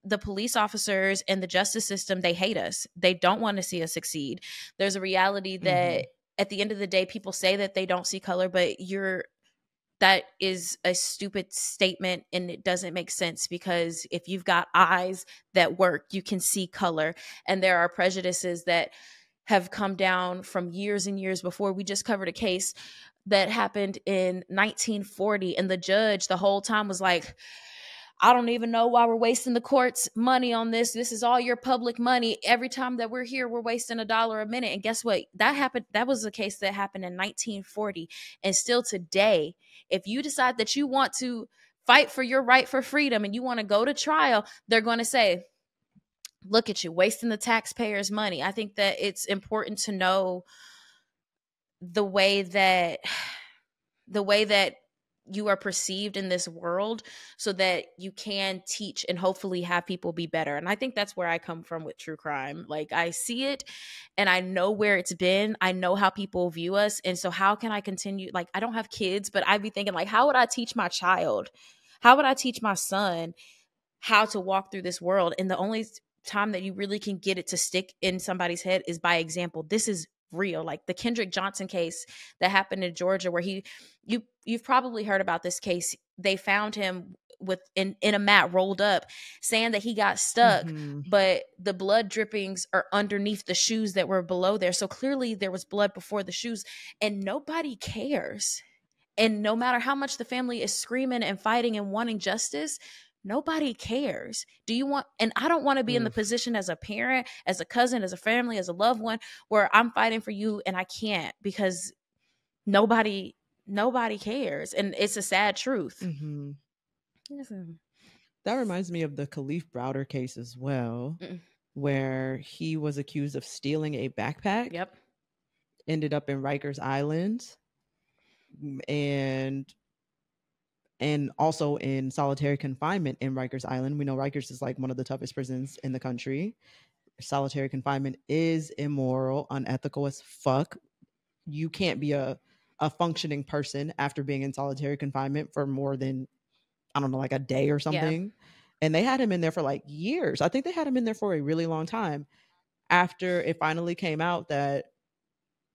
Speaker 2: the police officers and the justice system, they hate us. They don't want to see us succeed. There's a reality that at the end of the day, people say that they don't see color, but that is a stupid statement, and it doesn't make sense, because if you've got eyes that work, you can see color. And there are prejudices that have come down from years and years before. We just covered a case that happened in 1940, and the judge the whole time was like, I don't even know why we're wasting the court's money on this. This is all your public money. Every time that we're here, we're wasting $1 a minute. And guess what? That happened. That was a case that happened in 1940. And still today, if you decide that you want to fight for your right for freedom and you want to go to trial, they're going to say, look at you, wasting the taxpayers' money. I think that it's important to know the way that you are perceived in this world, so that you can teach and hopefully have people be better. And I think that's where I come from with true crime. Like, I see it and I know where it's been. I know how people view us. And so how can I continue? Like, I don't have kids, but I'd be thinking, like, how would I teach my child? How would I teach my son how to walk through this world? And the only time that you really can get it to stick in somebody's head is by example. This is real. Like the Kendrick Johnson case that happened in Georgia, where you've probably heard about this case. They found him in a mat rolled up, saying that he got stuck, but the blood drippings are underneath the shoes that were below there. So clearly there was blood before the shoes, and nobody cares. And no matter how much the family is screaming and fighting and wanting justice, nobody cares. And I don't want to be in the position as a parent, as a cousin, as a family, as a loved one, where I'm fighting for you and I can't, because nobody cares. And it's a sad truth.
Speaker 1: That reminds me of the Khalif Browder case as well, where he was accused of stealing a backpack.
Speaker 2: Yep.
Speaker 1: Ended up in Rikers Island, and also in solitary confinement in Rikers Island. We know Rikers is like one of the toughest prisons in the country. Solitary confinement is immoral, unethical as fuck. You can't be a functioning person after being in solitary confinement for more than, I don't know, like a day or something. And they had him in there for like years. I think they had him in there for a really long time after it finally came out that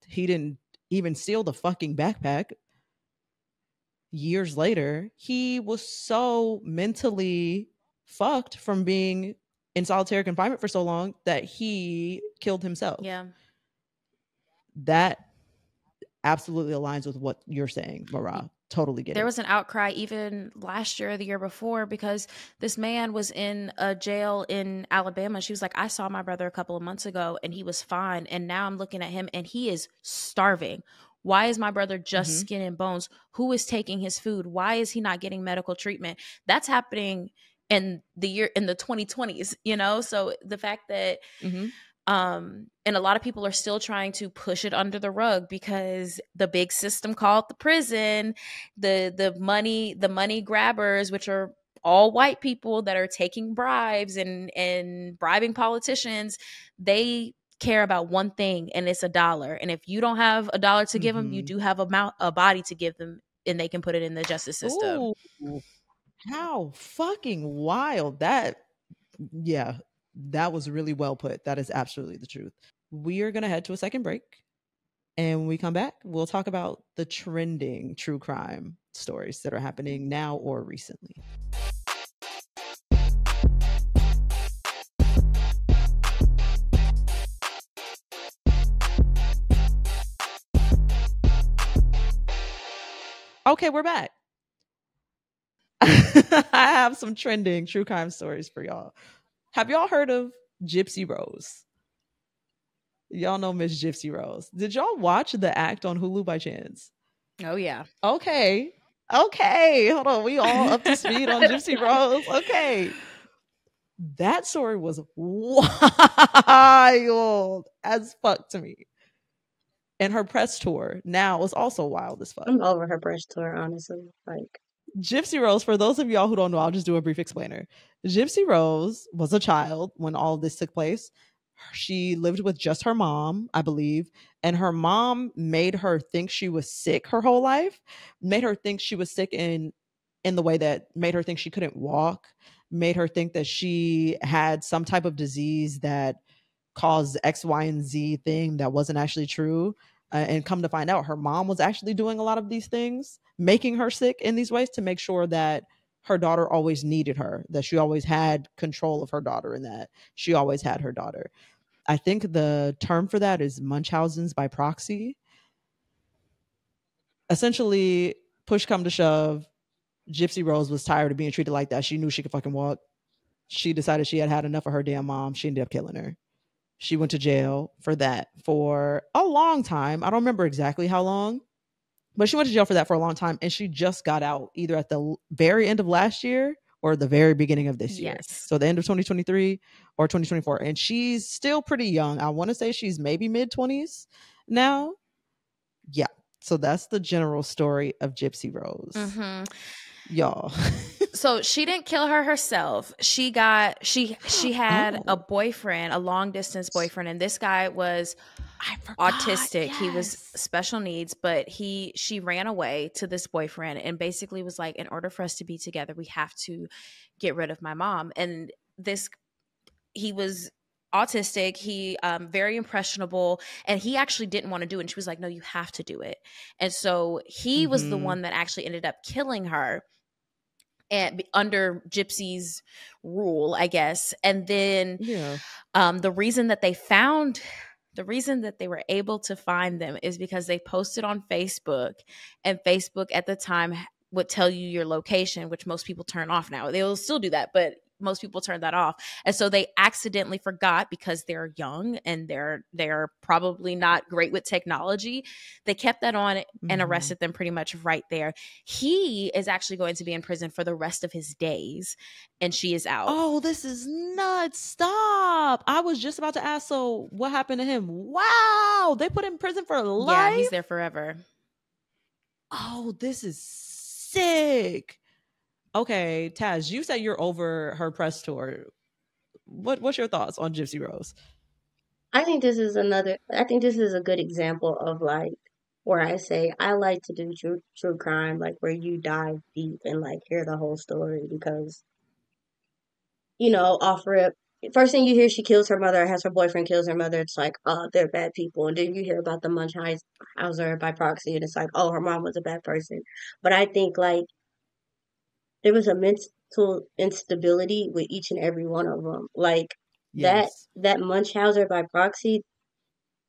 Speaker 1: he didn't even steal the fucking backpack. Years later, he was so mentally fucked from being in solitary confinement for so long that he killed himself.
Speaker 2: Yeah.
Speaker 1: That absolutely aligns with what you're saying, MaRah. Totally get it.
Speaker 2: There was an outcry even last year or the year before because this man was in a jail in Alabama. She was like, I saw my brother a couple of months ago and he was fine. And now I'm looking at him and he is starving. Why is my brother just skin and bones? Who is taking his food? Why is he not getting medical treatment? That's happening in the 2020s, you know? So the fact that and a lot of people are still trying to push it under the rug because the big system called the prison, the money grabbers, which are all white people that are taking bribes and bribing politicians, they care about one thing, and it's $1. And if you don't have $1 to give them, you do have a body to give them, and they can put it in the justice system.
Speaker 1: Ooh, how fucking wild that! Yeah, that was really well put. That is absolutely the truth. We are going to head to a second break. And when we come back, we'll talk about the trending true crime stories that are happening now or recently. Okay, we're back. I have some trending true crime stories for y'all. Have y'all heard of Gypsy-Rose? Y'all know Miss Gypsy-Rose. Did y'all watch The Act on Hulu by chance?
Speaker 2: Oh, yeah.
Speaker 1: Okay. Hold on. We all up to speed on Gypsy-Rose. Okay. That story was wild as fuck to me. And her press tour now was also wild as fuck.
Speaker 3: I'm over her press tour, honestly. Like,
Speaker 1: Gypsy-Rose, for those of y'all who don't know, I'll just do a brief explainer. Gypsy-Rose was a child when all of this took place. She lived with just her mom, I believe, and her mom made her think she was sick her whole life, made her think she was sick in the way that made her think she couldn't walk, made her think that she had some type of disease that caused X, Y, and Z thing that wasn't actually true. And come to find out, her mom was actually doing a lot of these things, making her sick in these ways to make sure that her daughter always needed her, that she always had control of her daughter, and that she always had her daughter. I think the term for that is Munchausen's by proxy. Essentially, push come to shove, Gypsy-Rose was tired of being treated like that. She knew she could fucking walk. She decided she had enough of her damn mom. She ended up killing her. She went to jail for that for a long time. I don't remember exactly how long, but she went to jail for that for a long time. And she just got out either at the very end of last year or the very beginning of this year. So the end of 2023 or 2024. And she's still pretty young. I want to say she's maybe mid-20s now. Yeah. So that's the general story of Gypsy-Rose. Y'all.
Speaker 2: So she didn't kill her herself. She had a boyfriend, a long distance boyfriend, and this guy was autistic. Yes. He was special needs, but she ran away to this boyfriend and basically was like, in order for us to be together, we have to get rid of my mom. And he was autistic, he very impressionable, and he actually didn't want to do it. And she was like, no, you have to do it. And so he was the one that actually ended up killing her, and under Gypsy's rule, I guess. And then the reason that they were able to find them is because they posted on Facebook, and Facebook at the time would tell you your location, which most people turn off now. They'll still do that, but most people turn that off. And so they accidentally forgot, because they're young and they're probably not great with technology. They kept that on and arrested them pretty much right there. He is actually going to be in prison for the rest of his days, and she is out.
Speaker 1: Oh, this is nuts. Stop. I was just about to ask, so what happened to him? Wow. They put him in prison for life?
Speaker 2: Yeah, he's there forever.
Speaker 1: Oh, this is sick. Okay, Taz, you said you're over her press tour. What's your thoughts on Gypsy-Rose?
Speaker 3: I think this is a good example of, like, where I say I like to do true crime, like where you dive deep and like hear the whole story, because offer it. First thing you hear, she kills her mother, has her boyfriend kills her mother. It's like, oh, they're bad people. And then you hear about the Munchausen by proxy, and it's like, oh, her mom was a bad person. But I think, like, there was a mental instability with each and every one of them. Like,
Speaker 1: Yes.
Speaker 3: that Munchausen by proxy,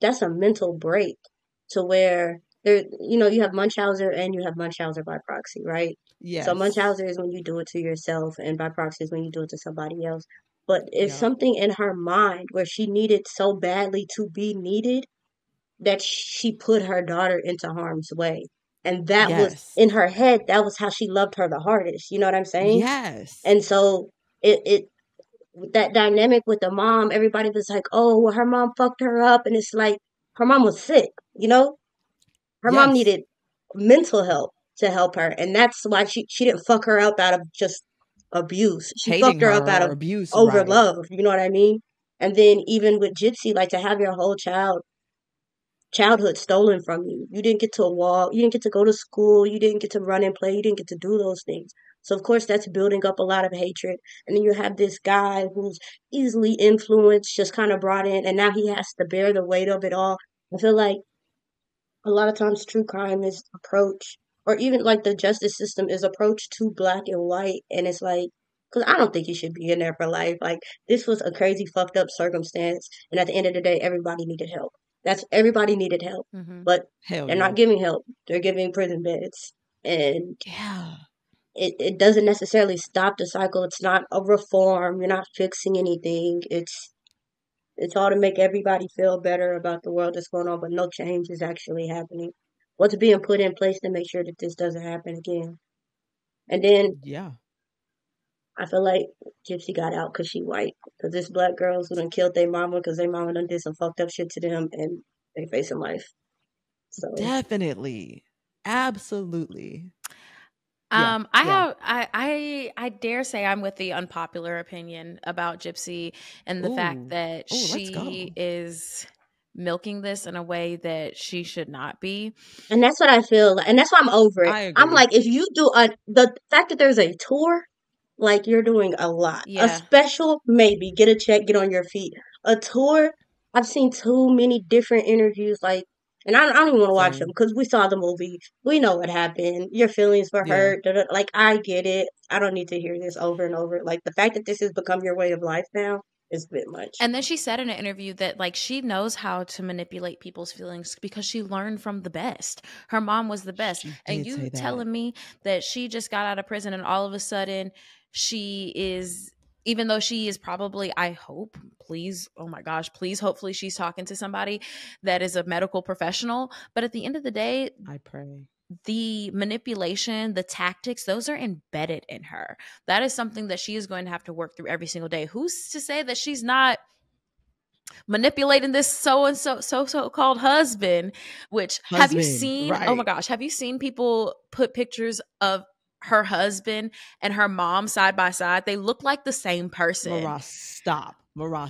Speaker 3: that's a mental break to where there, you have Munchausen and you have Munchausen by proxy, right?
Speaker 1: Yes.
Speaker 3: So Munchausen is when you do it to yourself, and by proxy is when you do it to somebody else. But it's something in her mind where she needed so badly to be needed that she put her daughter into harm's way. And that was in her head, that was how she loved her the hardest. You know what I'm saying?
Speaker 1: Yes.
Speaker 3: And so it that dynamic with the mom, everybody was like, oh, well, her mom fucked her up. And it's like, her mom was sick, Her mom needed mental help to help her. And that's why she didn't fuck her up out of just abuse. She fucked her up out of abuse, over love. You know what I mean? And then even with Gypsy, like, to have your whole childhood stolen from you. You didn't get to walk. You didn't get to go to school. You didn't get to run and play. You didn't get to do those things. So, of course, that's building up a lot of hatred. And then you have this guy who's easily influenced, just kind of brought in, and now he has to bear the weight of it all. I feel like a lot of times true crime is approached, or even like the justice system is approached too black and white. And it's like, because I don't think you should be in there for life. Like, this was a crazy, fucked up circumstance. And at the end of the day, everybody needed help. Everybody needed help, but they're not giving help. They're giving prison beds, and it doesn't necessarily stop the cycle. It's not a reform. You're not fixing anything. It's all to make everybody feel better about the world that's going on, but no change is actually happening. What's being put in place to make sure that this doesn't happen again? And then, I feel like Gypsy got out because she white. Because there's black girls who done killed their mama because their mama done did some fucked up shit to them, and they facing life. So
Speaker 1: definitely, absolutely.
Speaker 2: I dare say I'm with the unpopular opinion about Gypsy and the fact that she is milking this in a way that she should not be.
Speaker 3: And that's what I feel, and that's why I'm over it. I'm like, if you do the fact that there's a tour, like, you're doing a lot. A special, maybe get a check, get on your feet. A tour, I've seen too many different interviews, like, and I don't even want to watch them because we saw the movie. We know what happened. Your feelings were hurt. Like, I get it. I don't need to hear this over and over. Like, the fact that this has become your way of life now is a bit much.
Speaker 2: And then she said in an interview that, like, she knows how to manipulate people's feelings because she learned from the best. Her mom was the best. And you telling me that she just got out of prison and all of a sudden she is, even though she is probably, I hope, please, oh my gosh, please, hopefully she's talking to somebody that is a medical professional. But at the end of the day,
Speaker 1: I pray,
Speaker 2: the manipulation, the tactics, those are embedded in her. That is something that she is going to have to work through every single day. Who's to say that she's not manipulating this so-called husband? Have you seen, oh my gosh, have you seen people put pictures of her husband and her mom side by side? They look like the same person.
Speaker 1: MaRah,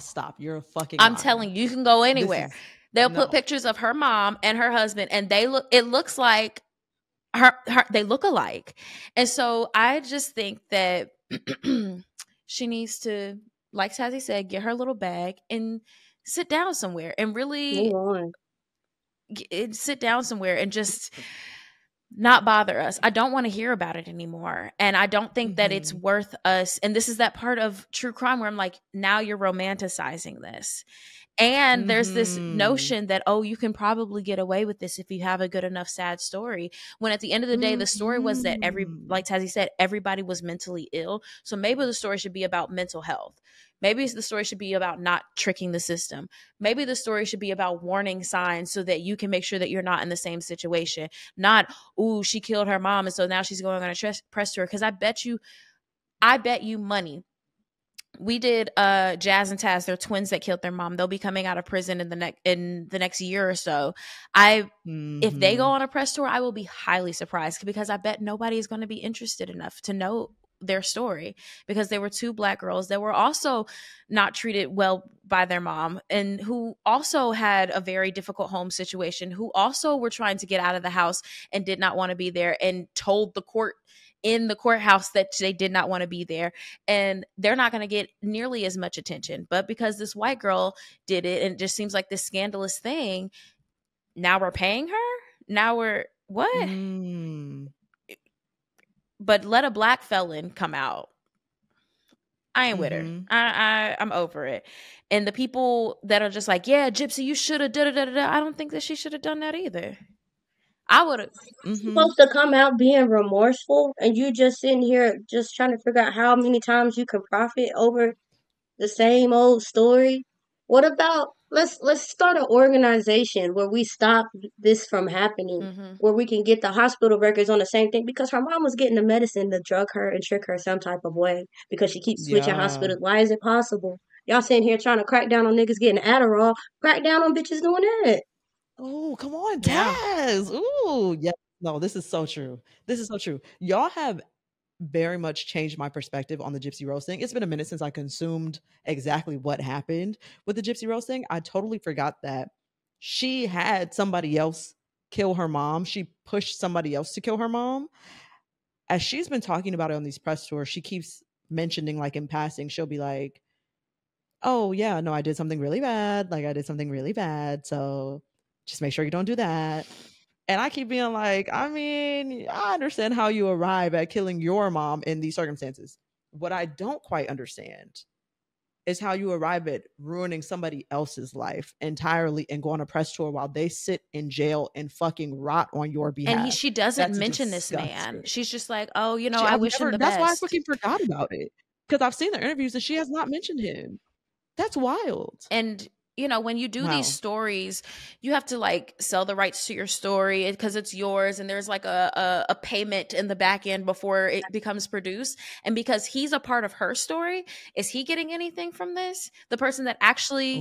Speaker 1: stop. You're a fucking
Speaker 2: I'm
Speaker 1: liar.
Speaker 2: telling you, you can go anywhere. They'll put pictures of her mom and her husband, and it looks like they look alike. And so I just think that she needs to, like Tazzy said, get her little bag and sit down somewhere and really sit down somewhere and just not bother us. I don't want to hear about it anymore. And I don't think that it's worth us. And this is that part of true crime where I'm like, now you're romanticizing this. And there's this notion that, oh, you can probably get away with this if you have a good enough sad story. When at the end of the day, the story was that like Tazzy said, everybody was mentally ill. So maybe the story should be about mental health. Maybe the story should be about not tricking the system. Maybe the story should be about warning signs so that you can make sure that you're not in the same situation. Not, ooh, she killed her mom, and so now she's going on a press tour. Because I bet you money. We did Jazz and Taz, they're twins that killed their mom. They'll be coming out of prison in the next year or so. If they go on a press tour, I will be highly surprised because I bet nobody is going to be interested enough to know their story, because they were two Black girls that were also not treated well by their mom, and who also had a very difficult home situation, who also were trying to get out of the house and did not want to be there, and told the court in the courthouse that they did not want to be there, and they're not going to get nearly as much attention. But because this white girl did it, and it just seems like this scandalous thing, now we're paying her. Now we're what? But let a black felon come out. I ain't with her. I'm over it. And the people that are just like, yeah, Gypsy, you should have da-da-da-da-da, I don't think that she should have done that either. I would have.
Speaker 3: Supposed to come out being remorseful, and you just sitting here just trying to figure out how many times you can profit over the same old story. What about let's start an organization where we stop this from happening, where we can get the hospital records on the same thing, because her mom was getting the medicine to drug her and trick her some type of way because she keeps switching hospitals. Why is it possible? Y'all sitting here trying to crack down on niggas getting Adderall, crack down on bitches doing that.
Speaker 1: Oh, come on, Taz. Ooh, yeah. No, this is so true. This is so true. Y'all have very much changed my perspective on the Gypsy-Rose thing. It's been a minute since I consumed exactly what happened with the Gypsy-Rose thing. I totally forgot that she had somebody else kill her mom. She pushed somebody else to kill her mom. As she's been talking about it on these press tours, she keeps mentioning, like in passing, she'll be like, oh yeah, no, I did something really bad. Like I did something really bad. So just make sure you don't do that. And I keep being like, I mean, I understand how you arrive at killing your mom in these circumstances. What I don't quite understand is how you arrive at ruining somebody else's life entirely and go on a press tour while they sit in jail and fucking rot on your behalf.
Speaker 2: And she doesn't mention disgusting. This man. She's just like, oh, you know, I wish him the
Speaker 1: best.
Speaker 2: That's
Speaker 1: why I fucking forgot about it. Because I've seen the interviews and she has not mentioned him. That's wild.
Speaker 2: And you know, when you do these stories, you have to like sell the rights to your story because it's yours, and there's like a payment in the back end before it becomes produced. And because he's a part of her story, is he getting anything from this? The person that actually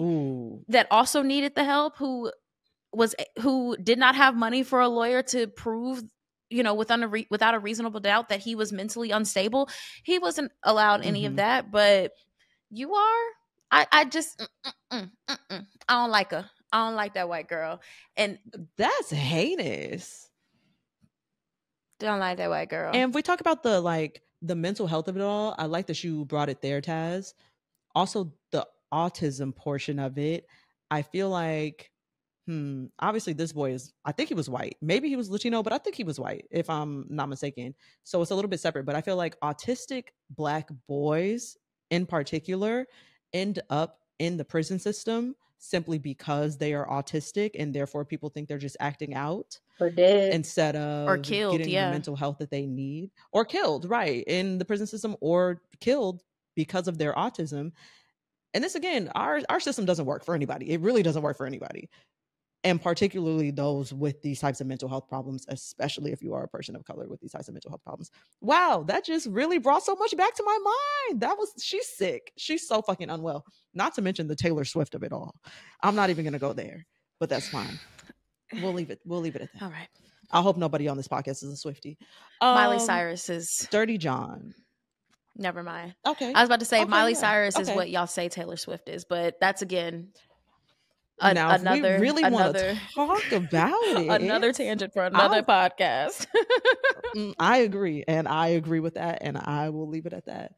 Speaker 2: that also needed the help, who did not have money for a lawyer to prove, you know, without a reasonable doubt that he was mentally unstable, he wasn't allowed any of that. But you are. I just I don't like her. I don't like that white girl. And
Speaker 1: that's heinous.
Speaker 2: Don't like that white girl.
Speaker 1: And if we talk about the mental health of it all, I like that you brought it there, Taz. Also the autism portion of it, I feel like obviously this boy is, I think he was white. Maybe he was Latino, but I think he was white, if I'm not mistaken. So it's a little bit separate, but I feel like autistic Black boys in particular end up in the prison system simply because they are autistic, and therefore people think they're just acting out
Speaker 3: or dead
Speaker 1: instead of
Speaker 2: or killed,
Speaker 1: getting the mental health that they need, or killed, right, in the prison system, or killed because of their autism. And this, again, our system doesn't work for anybody. It really doesn't work for anybody. And particularly those with these types of mental health problems, especially if you are a person of color with these types of mental health problems. Wow, that just really brought so much back to my mind. She's sick. She's so fucking unwell. Not to mention the Taylor Swift of it all. I'm not even going to go there, but that's fine. We'll leave it at that.
Speaker 2: All right.
Speaker 1: I hope nobody on this podcast is a Swiftie.
Speaker 2: Miley Cyrus is
Speaker 1: Dirty John.
Speaker 2: Never mind.
Speaker 1: Okay.
Speaker 2: I was about to say Miley Cyrus is what y'all say Taylor Swift is, but that's again...
Speaker 1: Now, another, we really want to talk about it.
Speaker 2: Another tangent for another podcast.
Speaker 1: I agree. And I agree with that. And I will leave it at that.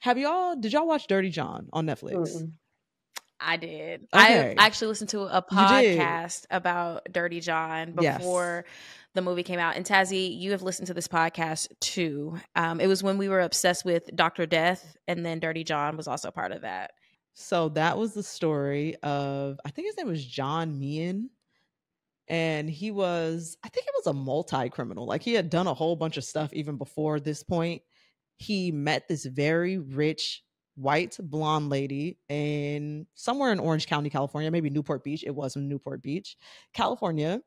Speaker 1: Did y'all watch Dirty John on Netflix?
Speaker 2: I did.
Speaker 1: Okay.
Speaker 2: I actually listened to a podcast about Dirty John before the movie came out. And Tazzy, you have listened to this podcast too. It was when we were obsessed with Dr. Death, and then Dirty John was also part of that.
Speaker 1: So that was the story of, I think his name was John Meehan. And I think he was a multi-criminal. Like, he had done a whole bunch of stuff even before this point. He met this very rich white blonde lady somewhere in Orange County, California, maybe Newport Beach. It was in Newport Beach, California.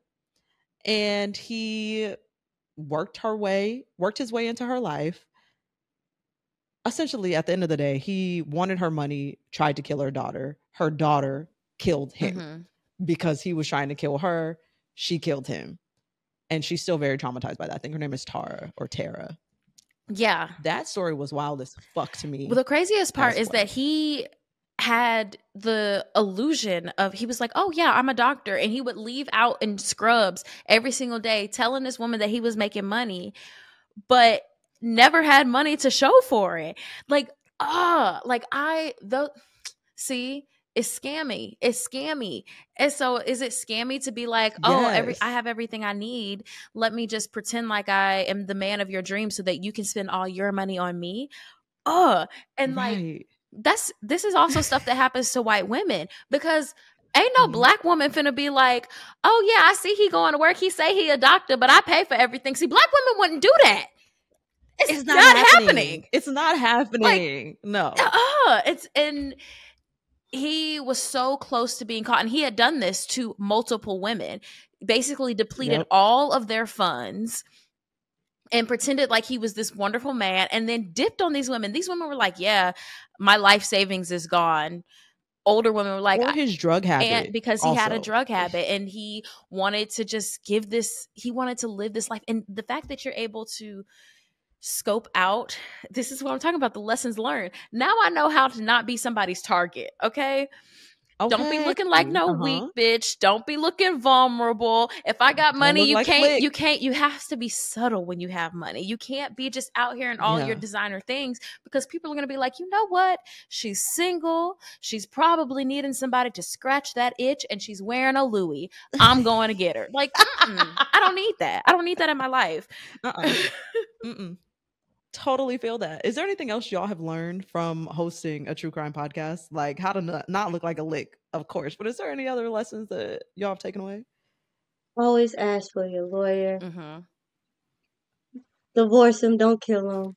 Speaker 1: And he worked his way into her life. Essentially, at the end of the day, he wanted her money, tried to kill her daughter. Her daughter killed him because he was trying to kill her. She killed him. And she's still very traumatized by that. I think her name is Tara.
Speaker 2: Yeah.
Speaker 1: That story was wild as fuck to me.
Speaker 2: Well, the craziest part is that he had the illusion of, he was like, oh yeah, I'm a doctor. And he would leave out in scrubs every single day telling this woman that he was making money. But never had money to show for it. See, it's scammy. It's scammy. And so is it scammy to be like, I have everything I need. Let me just pretend like I am the man of your dreams so that you can spend all your money on me. This is also stuff that happens to white women, because ain't no black woman finna be like, oh yeah, I see he going to work. He say he a doctor, but I pay for everything. See, black women wouldn't do that. It's not happening.
Speaker 1: It's not happening. No.
Speaker 2: And he was so close to being caught, and he had done this to multiple women, basically depleted all of their funds and pretended like he was this wonderful man, and then dipped on these women. These women were like, yeah, my life savings is gone. Older women were like,
Speaker 1: or his drug habit.
Speaker 2: And because he had a drug habit, and he wanted to just he wanted to live this life. And the fact that you're able to scope out, this is what I'm talking about, the lessons learned. Now I know how to not be somebody's target. Okay. Don't be looking like no weak bitch. Don't be looking vulnerable. If I got money, you have to be subtle when you have money. You can't be just out here in all your designer things, because people are going to be like, you know what? She's single. She's probably needing somebody to scratch that itch, and she's wearing a Louis. I'm going to get her. Like, I don't need that. I don't need that in my life.
Speaker 1: Totally feel that. Is there anything else y'all have learned from hosting a true crime podcast? Like how to not look like a lick, of course. But is there any other lessons that y'all have taken away?
Speaker 3: Always ask for your lawyer. Divorce him, don't kill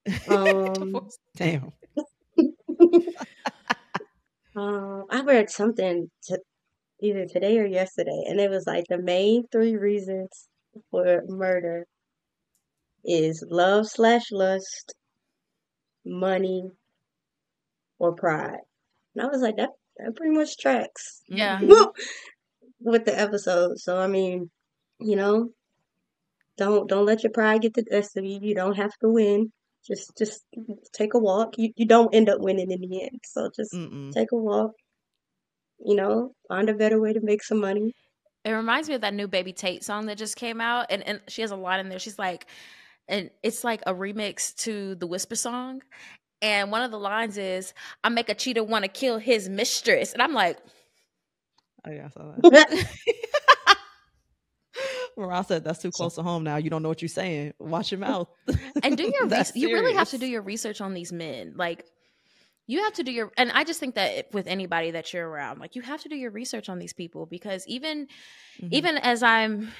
Speaker 3: him.
Speaker 1: Damn.
Speaker 3: I read something either today or yesterday, and it was like the main 3 reasons for murder is love/lust, money, or pride. And I was like, that pretty much tracks.
Speaker 2: Yeah.
Speaker 3: With the episode. So I mean, you know, don't let your pride get the best of you. You don't have to win. Just take a walk. You don't end up winning in the end. So just take a walk. You know, find a better way to make some money.
Speaker 2: It reminds me of that new Baby Tate song that just came out, and she has a line in there. She's like, and it's like a remix to the Whisper song. And one of the lines is, I make a cheater want to kill his mistress. And I'm like,
Speaker 1: oh yeah, I saw that. MaRah said that's too close to home now. You don't know what you're saying. Watch your mouth.
Speaker 2: And do your research. You really have to do your research on these men. Like, you have to do your, and I just think that with anybody that you're around, like, you have to do your research on these people, because even as I'm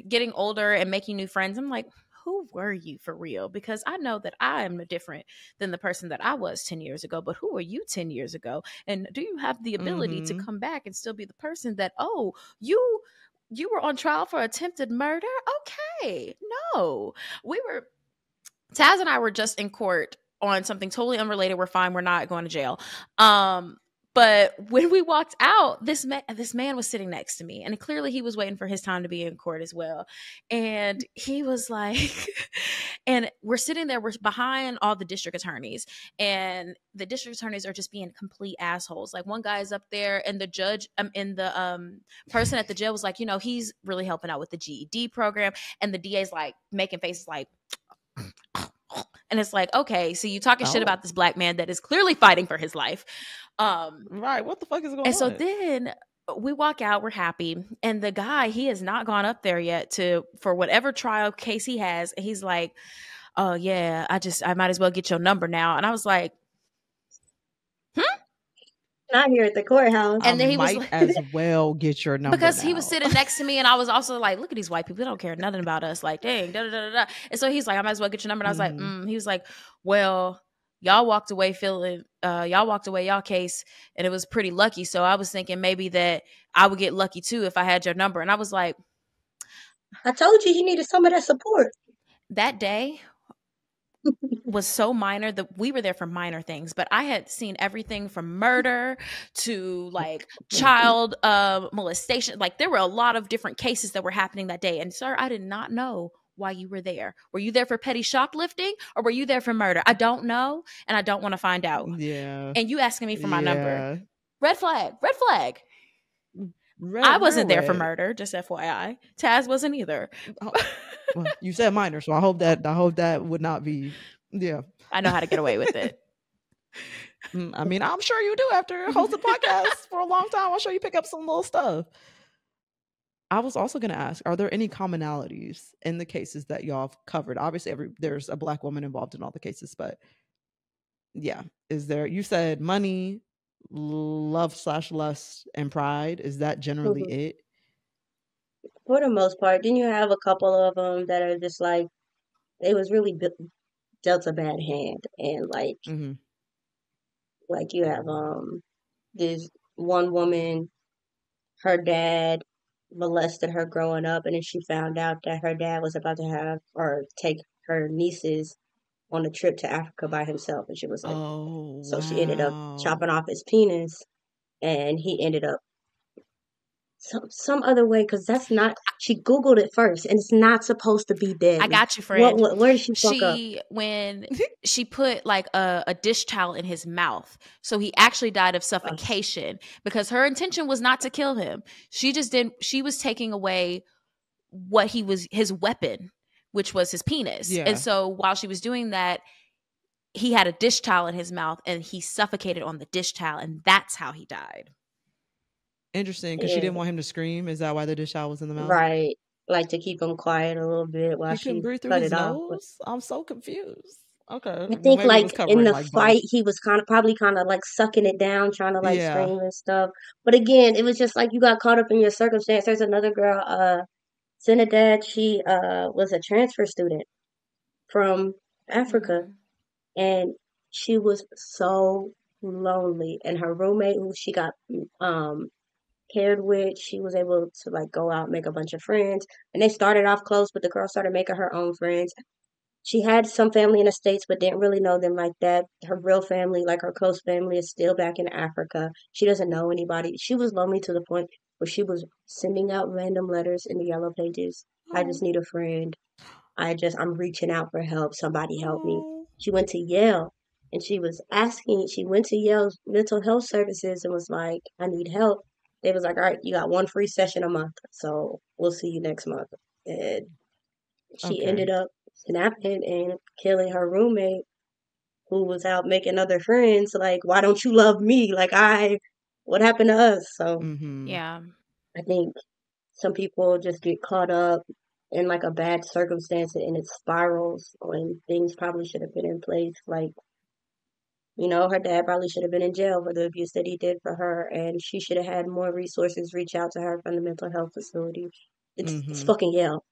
Speaker 2: getting older and making new friends, I'm like, who were you for real? Because I know that I am different than the person that I was 10 years ago, but who were you 10 years ago? And do you have the ability to come back and still be the person that, oh, you were on trial for attempted murder? Okay. No. Taz and I were just in court on something totally unrelated. We're fine. We're not going to jail. But when we walked out, this man was sitting next to me, and clearly he was waiting for his time to be in court as well. And he was like, and we're sitting there, we're behind all the district attorneys, and the district attorneys are just being complete assholes. Like, one guy is up there, and the judge and the person at the jail was like, you know, he's really helping out with the GED program. And the DA's like making faces like, and it's like, okay, so you talking shit about this black man that is clearly fighting for his life.
Speaker 1: Right. What the fuck is going on?
Speaker 2: And so then we walk out, we're happy. And the guy, he has not gone up there yet for whatever trial case he has. And he's like, oh yeah, I might as well get your number now. And I was like,
Speaker 3: not here at the courthouse.
Speaker 1: And then he was like, as well get your number
Speaker 2: because
Speaker 1: now.
Speaker 2: He was sitting next to me, and I was also like, look at these white people, they don't care nothing about us. Like, dang, da da da da. And so he's like, I might as well get your number. And I was like, He was like, well, y'all walked away y'all case, and it was pretty lucky. So I was thinking maybe that I would get lucky too if I had your number. And I was like,
Speaker 3: I told you needed some of that support.
Speaker 2: That day was so minor that we were there for minor things, but I had seen everything from murder to like child molestation. Like, there were a lot of different cases that were happening that day. And sir, I did not know why you were there. Were you there for petty shoplifting, or were you there for murder? I don't know, and I don't want to find out.
Speaker 1: Yeah.
Speaker 2: And you asking me for my number. Red flag. I wasn't there for murder, just FYI. Taz wasn't either.
Speaker 1: Oh, well, you said minor, so I hope that would not be. Yeah,
Speaker 2: I know how to get away with it.
Speaker 1: I mean, I'm sure you do after hosting podcasts for a long time. I'm sure you pick up some little stuff. I was also going to ask, are there any commonalities in the cases that y'all have covered? Obviously, there's a Black woman involved in all the cases, but yeah, is there? You said money, love/lust, and pride. Is that generally it?
Speaker 3: For the most part. Then you have a couple of them that are just like, they was really dealt a bad hand, and like you have this one woman, her dad molested her growing up, and then she found out that her dad was about to have or take her nieces on a trip to Africa by himself, and she was like, so she ended up chopping off his penis, and he ended up some other way, because that's not, she Googled it first, and it's not supposed to be dead.
Speaker 2: I got you, friend.
Speaker 3: Where did she fuck up?
Speaker 2: When she put like a dish towel in his mouth, so he actually died of suffocation, because her intention was not to kill him. She just didn't, she was taking away what his weapon, which was his penis. Yeah. And so while she was doing that, he had a dish towel in his mouth, and he suffocated on the dish towel, and that's how he died.
Speaker 1: Interesting, because she didn't want him to scream. Is that why the dish towel was in the mouth?
Speaker 3: Right, like to keep him quiet a little bit while she
Speaker 1: breathe through
Speaker 3: cut
Speaker 1: his
Speaker 3: it
Speaker 1: nose?
Speaker 3: off.
Speaker 1: I'm so confused. Okay,
Speaker 3: I think like in the fight, he was probably kind of like sucking it down, trying to like scream and stuff. But again, it was just like you got caught up in your circumstance. There's another girl, Trinidad. She was a transfer student from Africa, and she was so lonely. And her roommate, who she got paired with, she was able to like go out and make a bunch of friends. And they started off close, but the girl started making her own friends. She had some family in the States, but didn't really know them like that. Her real family, like her close family, is still back in Africa. She doesn't know anybody. She was lonely to the point where she was sending out random letters in the yellow pages. I just need a friend. I'm reaching out for help. Somebody help me. She went to Yale, and she went to Yale's mental health services and was like, I need help. They was like, all right, you got one free session a month, so we'll see you next month. And she ended up snapping and killing her roommate, who was out making other friends. Like, why don't you love me? Like, what happened to us? So,
Speaker 2: yeah,
Speaker 3: I think some people just get caught up in like a bad circumstance, and it spirals when things probably should have been in place. Like, you know, her dad probably should have been in jail for the abuse that he did for her, and she should have had more resources reach out to her from the mental health facility. It's fucking Yale.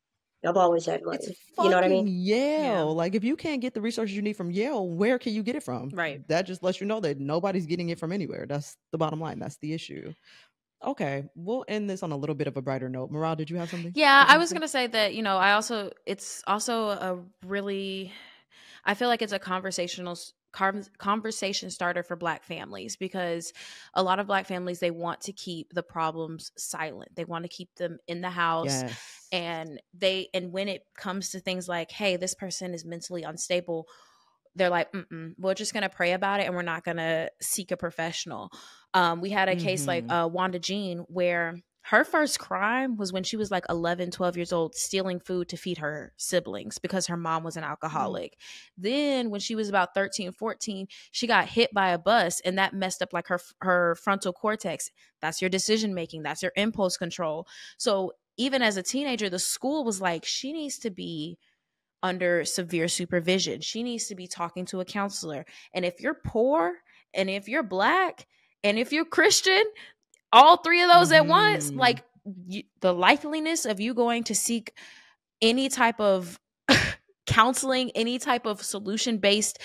Speaker 3: I've always had money. You know what I mean?
Speaker 1: Yale. Yeah. Like, if you can't get the resources you need from Yale, where can you get it from?
Speaker 2: Right.
Speaker 1: That just lets you know that nobody's getting it from anywhere. That's the bottom line. That's the issue. Okay, we'll end this on a little bit of a brighter note. MaRah, did you have something?
Speaker 2: Yeah, I was going to say that, it's also I feel like it's a conversation starter for Black families, because a lot of Black families, they want to keep the problems silent. They want to keep them in the house. Yes. And when it comes to things like, hey, this person is mentally unstable, they're like, we're just going to pray about it, and we're not going to seek a professional. We had a case like Wanda Jean, where her first crime was when she was like 11, 12 years old, stealing food to feed her siblings because her mom was an alcoholic. Then when she was about 13, 14, she got hit by a bus, and that messed up like her frontal cortex. That's your decision making. That's your impulse control. So even as a teenager, the school was like, she needs to be under severe supervision. She needs to be talking to a counselor. And if you're poor, and if you're Black, and if you're Christian, all three of those at once, like the likeliness of you going to seek any type of counseling, any type of solution-based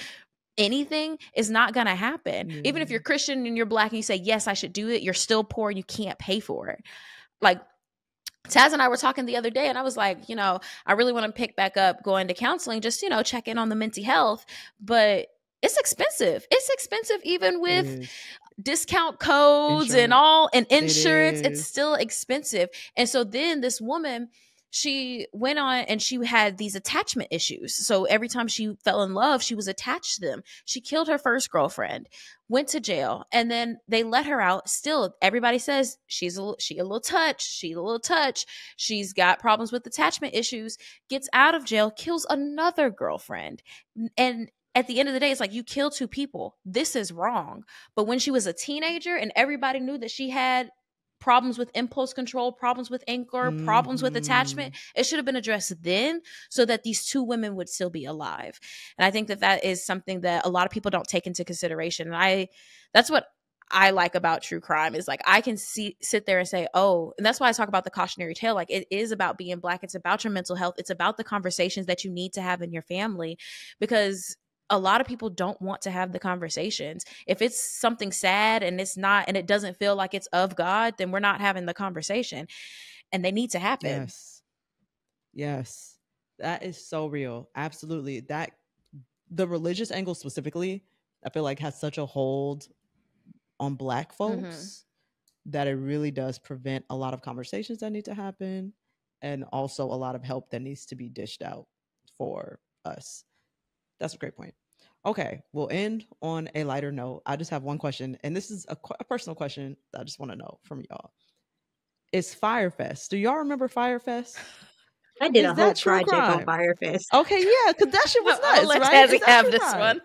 Speaker 2: anything is not going to happen. Even if you're Christian and you're Black and you say, yes, I should do it, you're still poor and you can't pay for it. Like, Taz and I were talking the other day, and I was like, I really want to pick back up going to counseling, just, check in on the mental health, but it's expensive. It's expensive even with discount codes and insurance. It's still expensive. And so then this woman, she went on and she had these attachment issues. So every time she fell in love, she was attached to them. She killed her first girlfriend, went to jail, and then they let her out. Still, everybody says she a little touch. She's got problems with attachment issues, gets out of jail, kills another girlfriend. And at the end of the day, it's like, you kill two people. This is wrong. But when she was a teenager and everybody knew that she had problems with impulse control, problems with anger, problems with attachment, it should have been addressed then so that these two women would still be alive. And I think that is something that a lot of people don't take into consideration. And that's what I like about true crime, is like, I can sit there and say, oh, and that's why I talk about the cautionary tale. Like, it is about being Black. It's about your mental health. It's about the conversations that you need to have in your family, because a lot of people don't want to have the conversations. If it's something sad and it's not, and it doesn't feel like it's of God, then we're not having the conversation, and they need to happen.
Speaker 1: Yes. That is so real. Absolutely. That the religious angle specifically, I feel like has such a hold on Black folks that it really does prevent a lot of conversations that need to happen, and also a lot of help that needs to be dished out for us. That's a great point. Okay, we'll end on a lighter note. I just have one question, and this is a personal question that I just want to know from y'all. Is Fye Fest? Do y'all remember Fye Fest?
Speaker 3: I did a whole project on Fye Fest.
Speaker 1: Okay, yeah, because that shit was nuts,
Speaker 2: let
Speaker 1: right?
Speaker 2: Cassie have this one.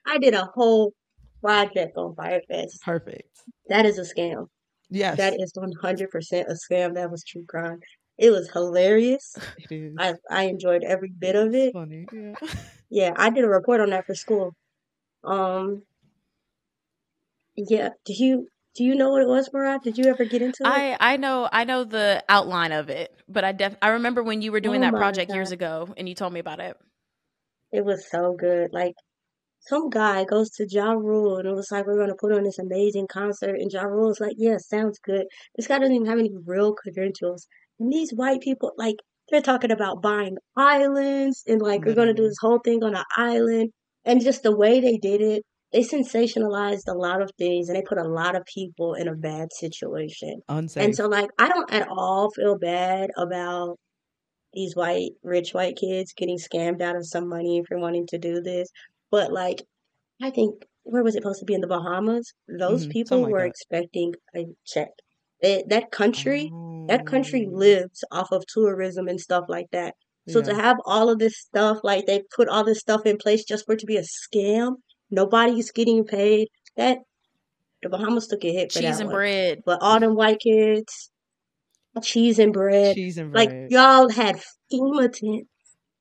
Speaker 3: I did a whole project on Fye Fest.
Speaker 1: Perfect.
Speaker 3: That is a scam.
Speaker 1: Yes.
Speaker 3: That is 100% a scam. That was true crime. It was hilarious.
Speaker 1: It is.
Speaker 3: I enjoyed every bit of it.
Speaker 1: Funny, yeah.
Speaker 3: Yeah, I did a report on that for school. Yeah. Do you know what it was, MaRah? Did you ever get into it?
Speaker 2: I know the outline of it, but I remember when you were doing that project years ago, and you told me about it.
Speaker 3: It was so good. Like, some guy goes to Ja Rule, and it was like, we're going to put on this amazing concert, and Ja Rule's like, yeah, sounds good. This guy doesn't even have any real credentials. And these white people, like, they're talking about buying islands, and like, we're going to do this whole thing on an island. And just the way they did it, they sensationalized a lot of things, and they put a lot of people in a bad situation.
Speaker 1: Unsafe.
Speaker 3: And so, like, I don't at all feel bad about these rich white kids getting scammed out of some money for wanting to do this. But, like, I think, where was it supposed to be, in the Bahamas? Those people were expecting a check. That country lives off of tourism and stuff like that. So to have all of this stuff, like, they put all this stuff in place just for it to be a scam, nobody's getting paid. The Bahamas took a hit for
Speaker 2: cheese
Speaker 3: that
Speaker 2: and
Speaker 3: one.
Speaker 2: bread.
Speaker 3: But all them white kids, cheese and bread. Like, y'all had FEMA tents.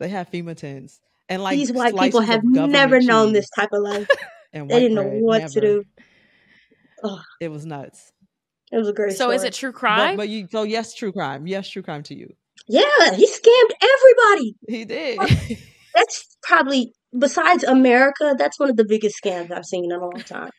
Speaker 1: They had FEMA tents. And like,
Speaker 3: these white people have never known this type of life.
Speaker 1: And
Speaker 3: they didn't know what to do.
Speaker 1: Oh. It was nuts.
Speaker 3: It was a great story.
Speaker 2: So is it true crime?
Speaker 1: So yes, true crime. Yes, true crime to you.
Speaker 3: Yeah, he scammed everybody.
Speaker 1: He did.
Speaker 3: That's probably, besides America, that's one of the biggest scams I've seen in a long time.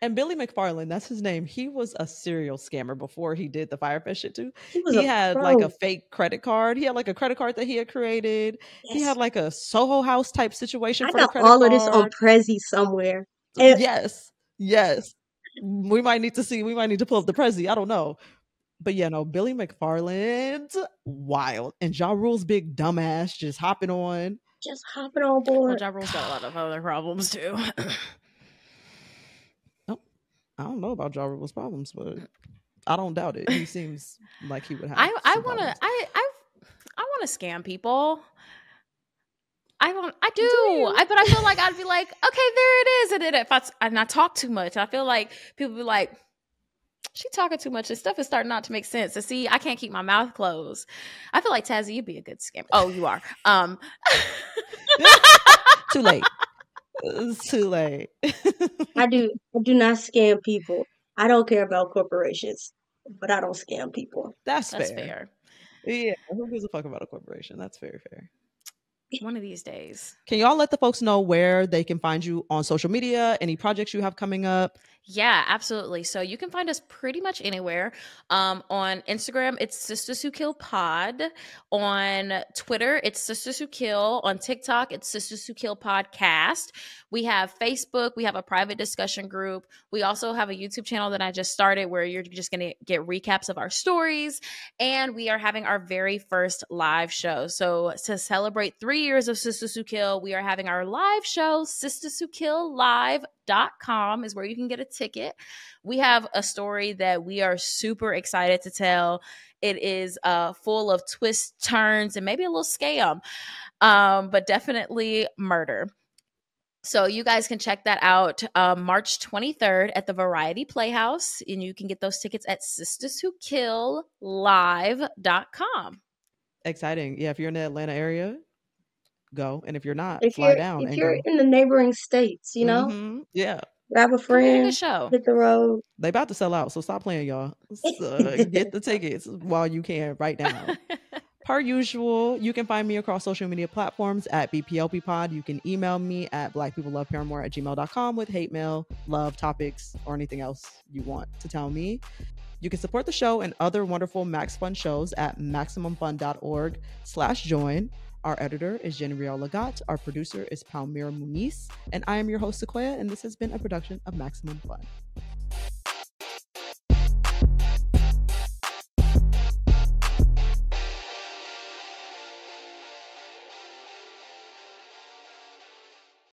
Speaker 1: And Billy McFarland, that's his name. He was a serial scammer before he did the Fye Fest shit too.
Speaker 3: He
Speaker 1: had like a fake credit card. He had like a credit card that he had created. Yes. He had like a Soho House type situation for the credit card. I got all of this
Speaker 3: on Prezi somewhere.
Speaker 1: Yes. We might need to pull up the Prezi. I don't know. But yeah, no, Billy McFarland, wild. And Ja Rule's big dumbass just hopping on board.
Speaker 2: Well, Ja Rule's got a lot of other problems too.
Speaker 1: I don't know about Ja Rule's problems, but I don't doubt it. He seems like he would have.
Speaker 2: I want to scam people. I do. But I feel like I'd be like, okay, there it is. And then if I talk too much, I feel like people be like, she talking too much. This stuff is starting not to make sense. And see, I can't keep my mouth closed. I feel like Tazzy, you'd be a good scammer. Oh, you are.
Speaker 1: Too late. It's too late.
Speaker 3: I do not scam people. I don't care about corporations, but I don't scam people.
Speaker 1: That's fair. Yeah, who gives a fuck about a corporation? That's very fair.
Speaker 2: One of these days.
Speaker 1: Can y'all let the folks know where they can find you on social media, any projects you have coming up?
Speaker 2: Yeah, absolutely. So you can find us pretty much anywhere. On Instagram, it's Sistas Who Kill Pod. On Twitter, it's Sistas Who Kill. On TikTok, it's Sistas Who Kill Podcast. We have Facebook. We have a private discussion group. We also have a YouTube channel that I just started where you're just going to get recaps of our stories. And we are having our very first live show. So to celebrate 3 years of Sistas Who Kill, we are having our live show, Sistas Who Kill Live.com is where you can get a ticket. We have a story that we are super excited to tell. It is full of twists, turns, and maybe a little scam, but definitely murder. So you guys can check that out March 23rd at the Variety Playhouse, and you can get those tickets at sistaswhokilllive.com.
Speaker 1: Exciting. Yeah, if you're in the Atlanta area, go. And if you're not, fly down.
Speaker 3: If you're in the neighboring states, you know?
Speaker 1: Mm-hmm. Yeah.
Speaker 3: Grab a friend, hit the road.
Speaker 1: They about to sell out, so stop playing, y'all. Get the tickets while you can right now. Per usual, you can find me across social media platforms at BPLP Pod. You can email me at blackpeopleloveparamore@gmail.com with hate mail, love topics, or anything else you want to tell me. You can support the show and other wonderful Max Fun shows at MaximumFun.org/join. Our editor is Jenrielle Lagat. Our producer is Palmyra Muniz. And I am your host, Sequoia, and this has been a production of Maximum Fun.